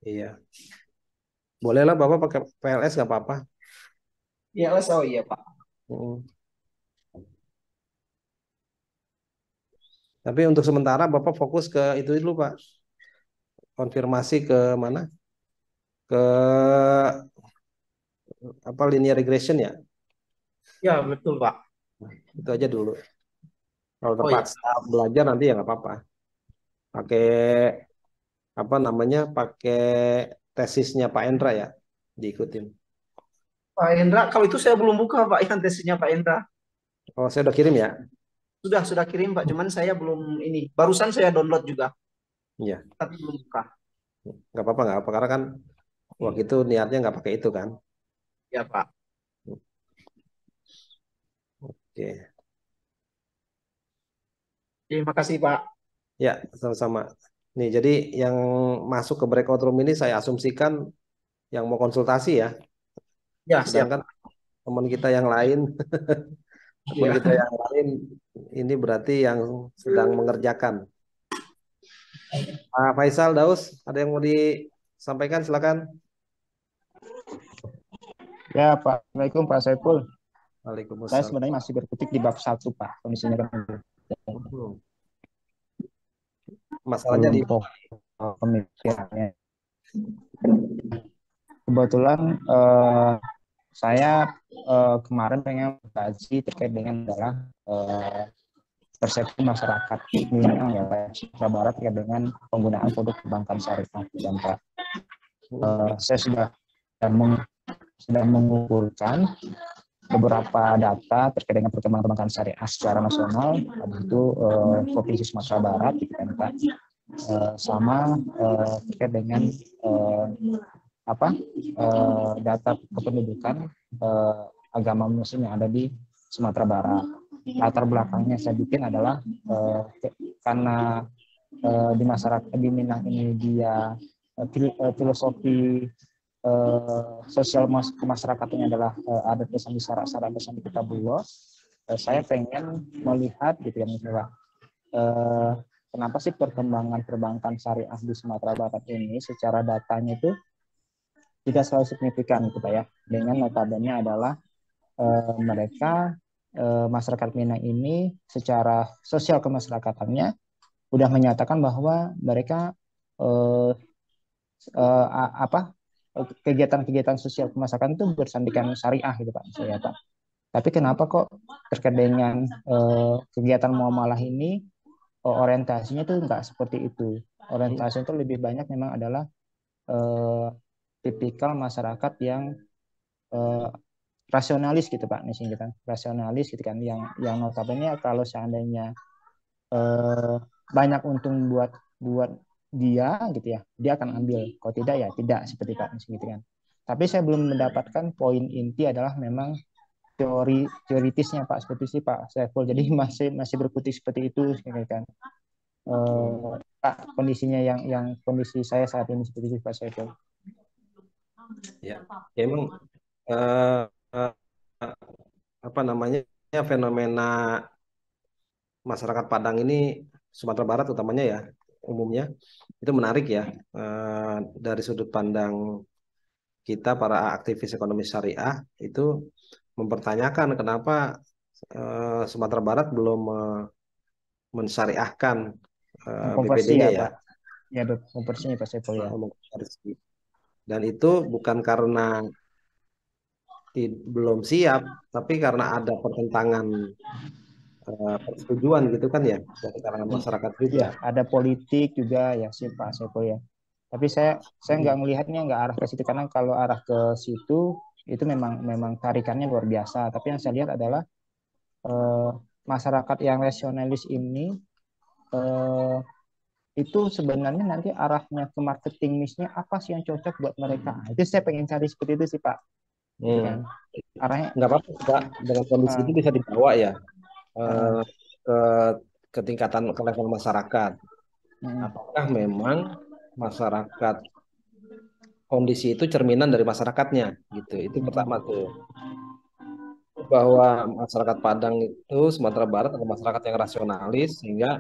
Iya. Bolehlah Bapak pakai PLS nggak apa-apa. PLS, oh iya, Pak. Tapi untuk sementara Bapak fokus ke itu dulu Pak. Konfirmasi ke mana? Ke apa linear regression ya? Ya, betul, Pak. Itu aja dulu. Kalau Oh iya. terpaksa belajar nanti ya nggak apa-apa. Pakai apa namanya? Pakai tesisnya Pak Endra ya, diikutin. Pak Hendra, kalau itu saya belum buka, Pak, yang tesnya Pak Hendra. Oh, saya udah kirim ya? Sudah kirim, Pak. Cuman saya belum ini. Barusan saya download juga, Iya. tapi belum buka. Nggak apa-apa, nggak apa. Karena kan waktu itu niatnya nggak pakai itu kan. Ya, Pak. Oke. Terima kasih, Pak. Ya, sama-sama. Nih, jadi yang masuk ke breakout room ini saya asumsikan yang mau konsultasi ya. Ya, siap. Sedangkan teman kita yang lain, teman Ya. kita yang lain ini berarti yang sedang mengerjakan. Pak Faisal, Daus, ada yang mau disampaikan? Silakan. Ya, Pak. Assalamualaikum Pak Saiful. Waalaikumsalam. Saya sebenarnya masih berkutik di bab 1, Pak. Kondisinya kan masalahnya di pemikirannya. Kebetulan saya kemarin pengen mengkaji terkait dengan adalah persepsi masyarakat Minang ya Pak Sumatera Barat terkait dengan penggunaan produk perbankan syariah dan Pak. Saya sudah mengumpulkan beberapa data terkait dengan perkembangan perbankan syariah secara nasional, itu Provinsi Sumatera Barat, gitu kan Pak, sama terkait dengan data kependudukan agama Muslim yang ada di Sumatera Barat. Latar belakangnya saya bikin adalah karena di masyarakat di Minang ini dia filosofi sosial kemasyarakatnya adalah adat desa sara desa di Kitabullah. Saya pengen melihat gitu ya misalnya kenapa sih perkembangan perbankan syariah di Sumatera Barat ini secara datanya itu tidak selalu signifikan gitu Pak ya. Dengan notabene adalah mereka masyarakat Minang ini secara sosial kemasyarakatannya sudah menyatakan bahwa mereka kegiatan-kegiatan sosial kemasyarakatan itu bersandikan syariah gitu Pak, saya Pak. Tapi kenapa kok terkait dengan kegiatan muamalah ini orientasinya itu enggak seperti itu. Orientasinya itu lebih banyak memang adalah tipikal masyarakat yang rasionalis gitu Pak, nih gitu kan. Rasionalis gitu kan yang notabene kalau seandainya banyak untung buat dia gitu ya, dia akan ambil. Kalau tidak ya tidak, seperti Pak gitu kan. Tapi saya belum mendapatkan poin inti adalah memang teoritisnya Pak, seperti sih Pak Saiful. Jadi masih berkutik seperti itu gitu kan. Pak, kondisinya yang kondisi saya saat ini seperti itu Pak Saiful. Ya, ya emang eh, eh, apa namanya fenomena masyarakat Padang ini Sumatera Barat utamanya ya umumnya itu menarik ya dari sudut pandang kita para aktivis ekonomi syariah itu mempertanyakan kenapa Sumatera Barat belum mensyariahkan Konversi BPD-nya ya ya. Pak. Ya, konversinya Pak Saiful ya. Dan itu bukan karena belum siap, tapi karena ada pertentangan persetujuan gitu kan ya dari kalangan masyarakat juga. Ya, ada politik juga ya sih Pak Saiful ya. Tapi saya nggak melihatnya nggak arah ke situ, karena kalau arah ke situ itu memang tarikannya luar biasa. Tapi yang saya lihat adalah masyarakat yang rasionalis ini itu sebenarnya nanti arahnya ke marketing niche-nya apa sih yang cocok buat mereka. Itu saya pengen cari seperti itu sih Pak. Kan? Arahnya nggak apa-apa Pak, dengan kondisi itu bisa dibawa ya ke ketingkatan ke level masyarakat. Apakah memang masyarakat kondisi itu cerminan dari masyarakatnya gitu. Itu pertama tuh. Bahwa masyarakat Padang itu Sumatera Barat adalah masyarakat yang rasionalis sehingga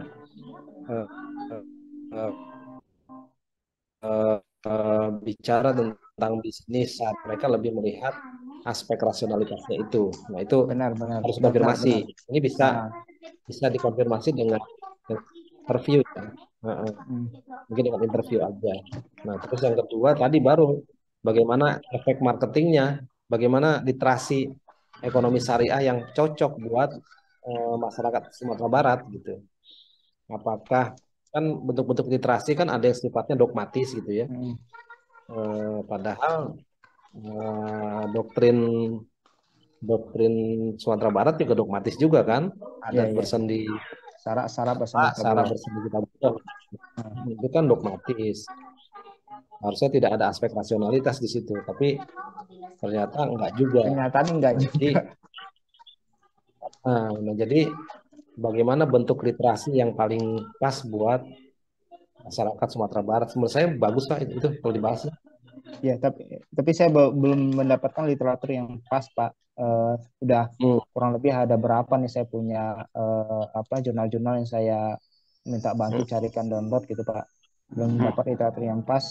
bicara tentang bisnis saat mereka lebih melihat aspek rasionalitasnya itu. Nah, itu benar. harus konfirmasi. Ini bisa dikonfirmasi dengan interview ya. Mungkin dengan interview aja. Nah, terus yang kedua tadi baru bagaimana efek marketingnya, bagaimana literasi ekonomi syariah yang cocok buat masyarakat Sumatera Barat gitu. Apakah kan bentuk-bentuk literasi kan ada yang sifatnya dogmatis gitu ya. Padahal doktrin Sumatera Barat juga dogmatis juga kan, adat bersendi syarat bersendi kita itu kan dogmatis. Harusnya tidak ada aspek rasionalitas di situ, tapi ternyata enggak juga. Kenyataannya enggak juga. Jadi bagaimana bentuk literasi yang paling pas buat masyarakat Sumatera Barat? Menurut saya bagus lah itu kalau dibahas. Ya, tapi saya belum mendapatkan literatur yang pas Pak. Udah kurang lebih ada berapa nih saya punya jurnal-jurnal yang saya minta bantu carikan download gitu Pak. Belum dapat literatur yang pas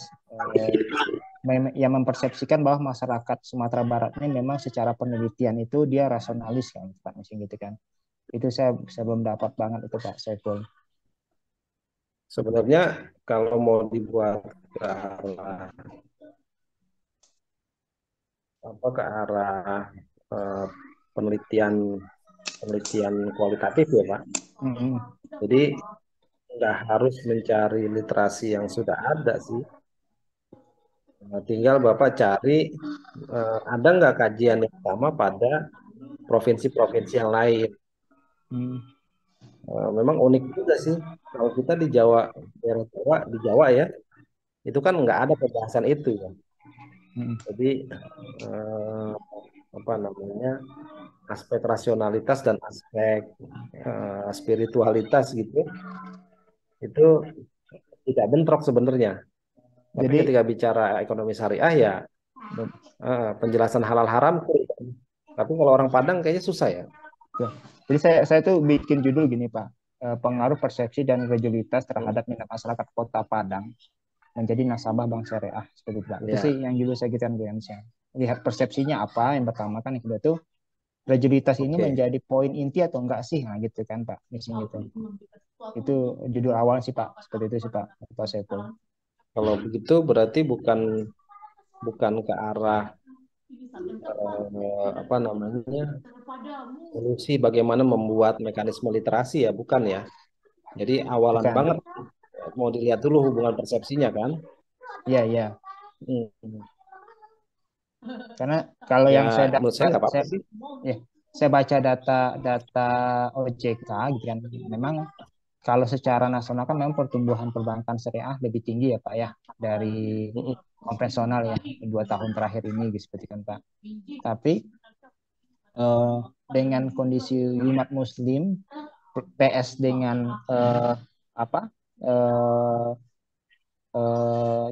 yang mempersepsikan bahwa masyarakat Sumatera Barat ini memang secara penelitian itu dia rasionalis kan Pak, gitu kan. Itu saya belum dapat banget itu Pak Saiful. Sebenarnya kalau mau dibuat ke arah penelitian kualitatif ya Pak. Jadi nggak harus mencari literasi yang sudah ada sih. Tinggal Bapak cari ada nggak kajian yang sama pada provinsi-provinsi yang lain. Memang unik juga sih kalau kita di Jawa, daerah Jawa, di Jawa ya, itu kan nggak ada pembahasan itu ya. Jadi aspek rasionalitas dan aspek spiritualitas gitu itu tidak bentrok sebenarnya. Tapi ketika bicara ekonomi syariah ya penjelasan halal haram. Tapi kalau orang Padang kayaknya susah ya. Jadi saya tuh bikin judul gini Pak, pengaruh persepsi dan kredibilitas terhadap minat masyarakat Kota Padang menjadi nasabah bank syariah seperti itu Pak. Itu sih yang judul saya gitu lihat persepsinya apa yang pertama kan, yang kedua tuh kredibilitas ini menjadi poin inti atau enggak sih, nah gitu kan Pak, misalnya gitu. Itu judul awal sih Pak, seperti itu sih Pak Saiful. Kalau begitu berarti bukan ke arah solusi bagaimana membuat mekanisme literasi ya, bukan ya. Jadi awalan banget mau dilihat dulu hubungan persepsinya kan. Iya. Karena kalau yang saya dapat, saya baca data OJK gitu kan, memang kalau secara nasional kan memang pertumbuhan perbankan syariah lebih tinggi ya Pak ya dari konvensional ya 2 tahun terakhir ini gitu, seperti kan Pak. Tapi dengan kondisi umat Muslim PS dengan eh,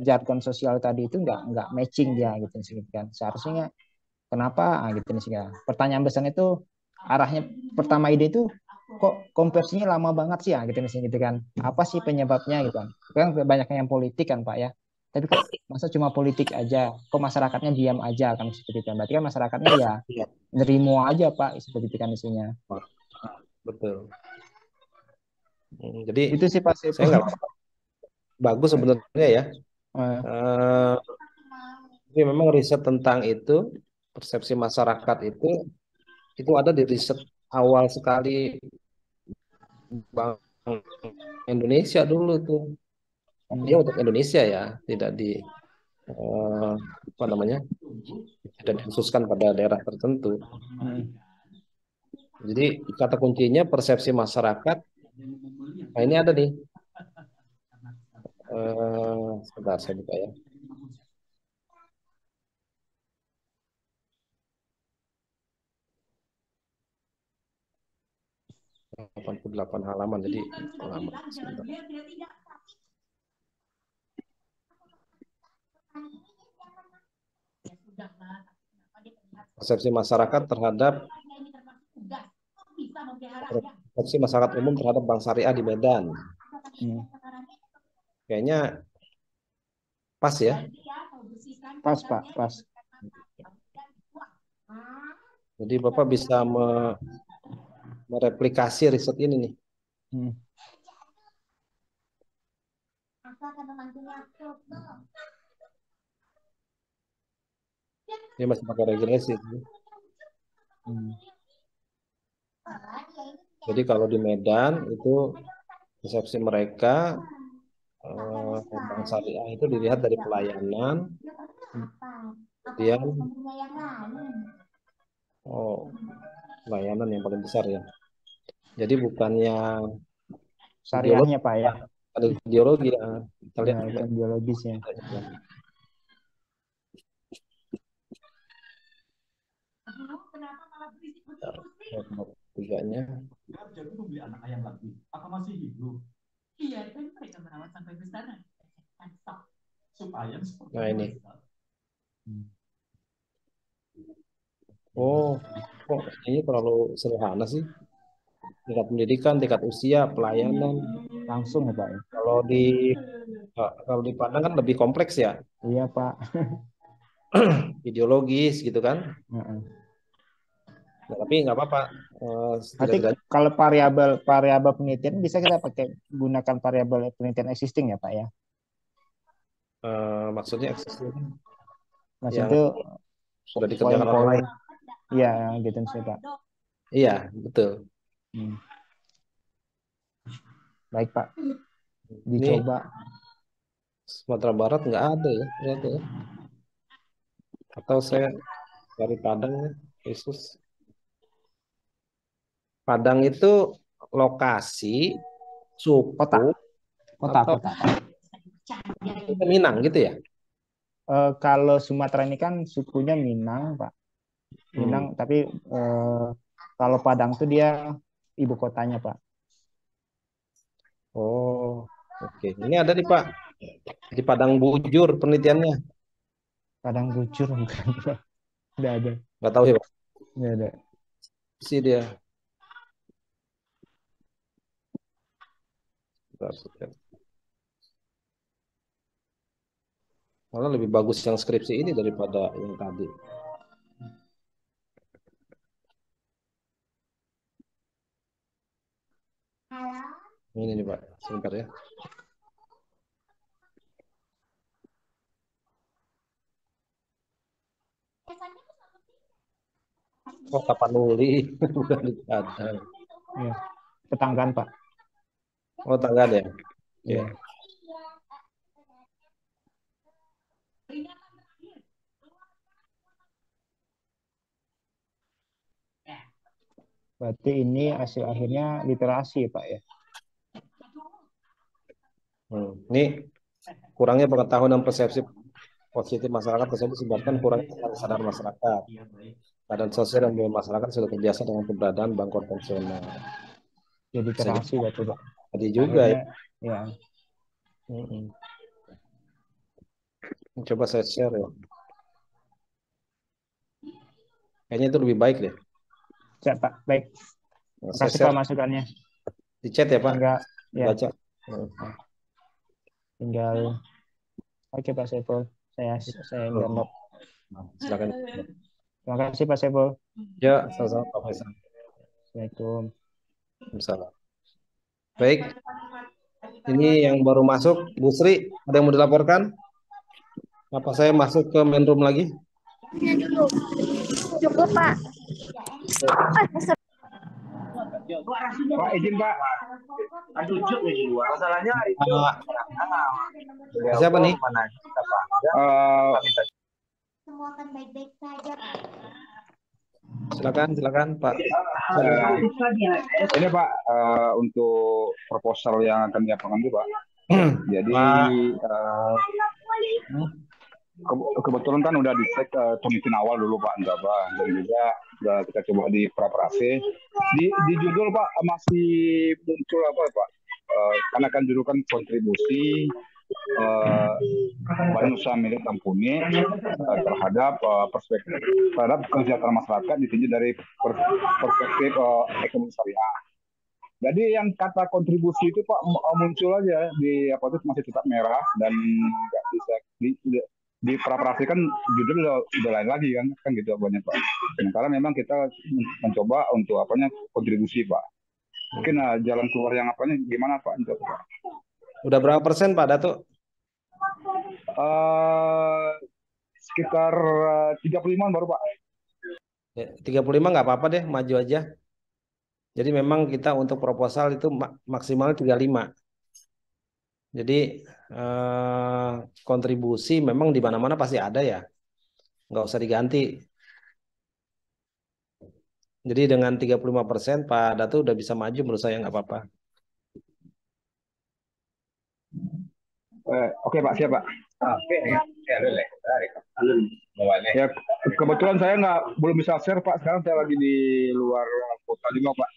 jargon sosial tadi itu nggak matching dia gitu sih kan. Seharusnya kenapa gitu sih kan. Pertanyaan besar itu arahnya pertama ide itu kok konversinya lama banget sih ya gitu kan. Apa sih penyebabnya gitu kan. Kan banyak yang politik kan Pak ya. Tapi kok masa cuma politik aja, kok masyarakatnya diam aja kan seperti itu. Berarti kan masyarakatnya ya nerimo aja Pak seperti itu kan isinya. Betul. Jadi itu sih Pak saya nggak bagus sebenarnya ya. Tapi memang riset tentang itu, persepsi masyarakat itu ada di riset awal sekali Bank Indonesia dulu tuh. Dia untuk Indonesia ya, tidak di apa namanya, tidak dikhususkan pada daerah tertentu. Jadi kata kuncinya persepsi masyarakat. Nah ini ada nih. Sebentar saya buka ya. ...88 halaman, jadi lama. Sebentar. Persepsi masyarakat terhadap persepsi masyarakat umum terhadap Bank Syariah di Medan. Kayaknya pas ya? Pas Pak, pas. Jadi Bapak bisa mereplikasi riset ini nih. Dia masih pakai regresi. Jadi kalau di Medan itu persepsi mereka Bank Syariah itu dilihat dari pelayanan, kemudian pelayanan yang paling besar ya. Jadi bukannya syariahnya Pak ya. Ada ideologi ya. Kita lihat bukan ideologisnya. Tiganya. Jadi membeli anak ayam lagi. Apa masih hidup? Iya, kan mereka merawat sampai besar. Supaya nah ini. Oh, kok ini terlalu sederhana sih? Tingkat pendidikan, tingkat usia, pelayanan. Langsung ya Pak. Kalau di Padang kan lebih kompleks ya. Iya Pak. Ideologis gitu kan. Nah, tapi nggak apa-apa. Nanti kalau variabel penelitian bisa kita pakai gunakan variabel penelitian existing ya Pak ya. Maksudnya existing. Maksudnya itu sudah dikerjakan orang lain. Iya, gitu sih Pak. Iya, betul. Baik Pak. Dicoba. Ini Sumatera Barat nggak ada ya, ternyata ya. Atau saya dari Padang ya, Yesus. Padang itu lokasi suku kota. Minang gitu ya? Kalau Sumatera ini kan sukunya Minang Pak. Minang, tapi kalau Padang itu dia ibu kotanya Pak. Oh, oke. Ini ada nih Pak di Padang Bujur penelitiannya. Padang Bujur bukan Pak? Nggak ada. Nggak tahu ya Pak? Nggak ada. Sih dia. Malah lebih bagus yang skripsi ini daripada yang tadi. Ini nih Pak, sebentar ya. Oh, Tapanuli bukan di Padang. Ya, Ketanggan Pak. Oh, Tanggan ya. Iya. Berarti ini hasil akhirnya literasi Pak ya. Ini kurangnya pengetahuan dan persepsi positif masyarakat tersebut disebabkan kurangnya kesadaran masyarakat. Keadaan sosial dan budaya masyarakat sudah terbiasa dengan keberadaan bank konvensional. Jadi literasi berarti Pak. Tadi juga ya. Ya. Coba saya share ya. Kayaknya itu lebih baik deh. Siap, Pak. Baik. Nah, Terima kasih Pak masukannya. Di chat ya Pak. Enggak, ya. Baca. Tinggal. Oke Pak Saiful. Saya download. Silakan. Terima kasih Pak Saiful. Ya, sama-sama Pak Faisal. Assalamualaikum. Waalaikumsalam. Baik. Ini yang baru masuk, Bu Sri, ada yang mau dilaporkan? Apa saya masuk ke main room lagi? Cukup Pak. Pak, izin Pak. Masalahnya itu. Siapa nih? Semua akan baik-baik saja. Silakan Pak. Ini Pak, untuk proposal yang akan diapakan itu Pak. Jadi kebetulan kan udah dicek pemimpin awal dulu Pak Anggaba, dan juga sudah kita coba di praprase. Di judul Pak masih muncul apa Pak? Karena kan judul kan kontribusi badan usaha milik Tampuni terhadap perspektif terhadap kesejahteraan masyarakat ditinjau dari perspektif ekonomi syariah. Jadi yang kata kontribusi itu Pak muncul aja di apa itu masih tetap merah dan nggak bisa di praprase kan judul udah lain lagi kan gitu banyak Pak. Sementara memang kita mencoba untuk apanya kontribusi Pak. Mungkin jalan keluar yang apanya gimana Pak untuk Pak? Udah berapa persen Pak Datuk? Sekitar 35 baru Pak. Ya, 35 nggak apa-apa deh, maju aja. Jadi memang kita untuk proposal itu maksimal 35. Jadi kontribusi memang di mana-mana pasti ada ya. Nggak usah diganti. Jadi dengan 35% Pak Datu udah bisa maju menurut saya nggak apa-apa. Oke Pak, siap Pak. Ya, kebetulan saya belum bisa share Pak. Sekarang saya lagi di luar kota juga Pak.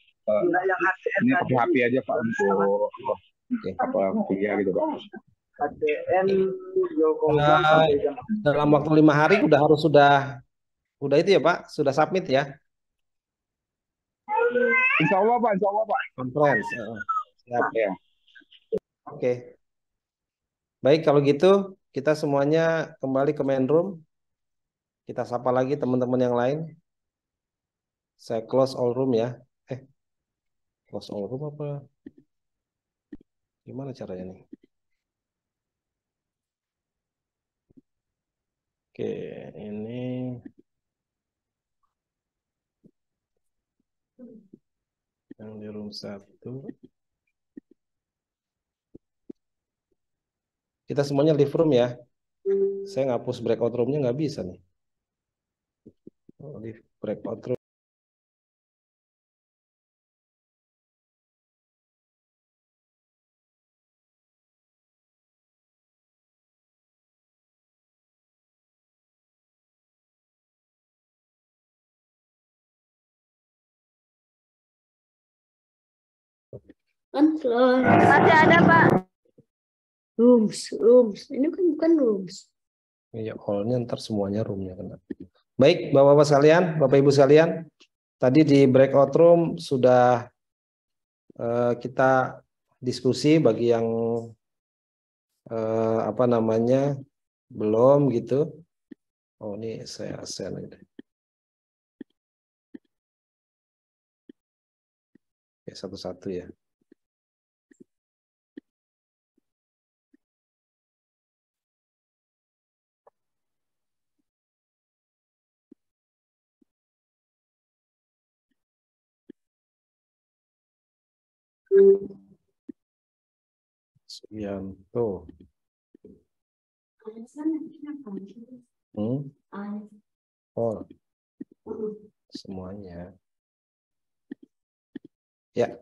Ini pakai HP aja Pak untuk kuliah gitu Pak. Dalam waktu 5 hari udah itu ya Pak, sudah submit ya. Insya Allah Pak, Conference. Siap ya. Oke. Baik, kalau gitu kita semuanya kembali ke main room. Kita sapa lagi teman-teman yang lain. Saya close all room ya. Close all room apa? Gimana caranya nih? Oke, ini yang di room 1. Kita semuanya leave room ya. Saya ngapus breakout roomnya nggak bisa nih. Leave breakout room. Masih ada Pak. Rooms. Ini kan bukan rooms. Iya, hall-nya ntar semuanya roomnya kena. Baik, Bapak-Bapak sekalian, Bapak Ibu sekalian, tadi di breakout room sudah kita diskusi bagi yang belum gitu. Oh, ini saya share aja. Oke, satu-satu ya. Sugianto. Oh, semuanya. Ya,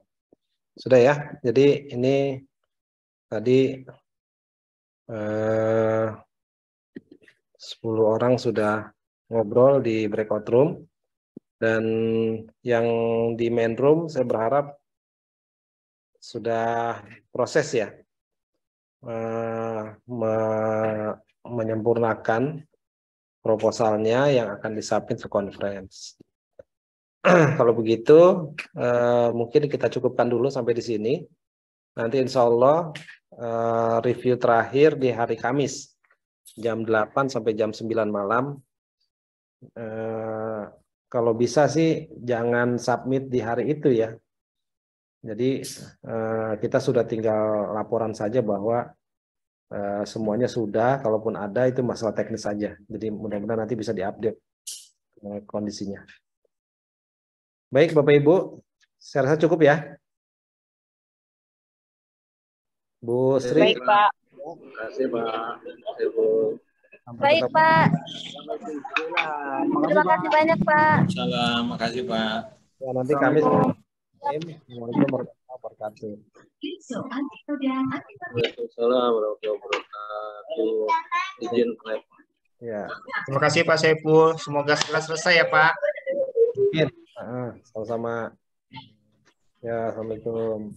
sudah ya. Jadi ini tadi 10 orang sudah ngobrol di breakout room, dan yang di main room saya berharap sudah proses ya. menyempurnakan proposalnya yang akan disubmit ke conference. Kalau begitu, mungkin kita cukupkan dulu sampai di sini. Nanti insya Allah review terakhir di hari Kamis, jam 8 sampai jam 9 malam. Kalau bisa sih jangan submit di hari itu ya. Jadi kita sudah tinggal laporan saja bahwa semuanya sudah, kalaupun ada itu masalah teknis saja. Jadi mudah-mudahan nanti bisa diupdate kondisinya. Baik Bapak Ibu, saya rasa cukup ya. Bu Sri. Baik Pak. Terima kasih Pak. Baik Pak. Terima kasih banyak Pak. Salam, makasih Pak. Ya, nanti kami Assalamualaikum warahmatullahi wabarakatuh. Waalaikumsalam warahmatullahi wabarakatuh. Izin Pak. Ya. Terima kasih Pak Saiful. Semoga segera selesai ya Pak. Mungkin. Sama-sama. Ya, assalamualaikum.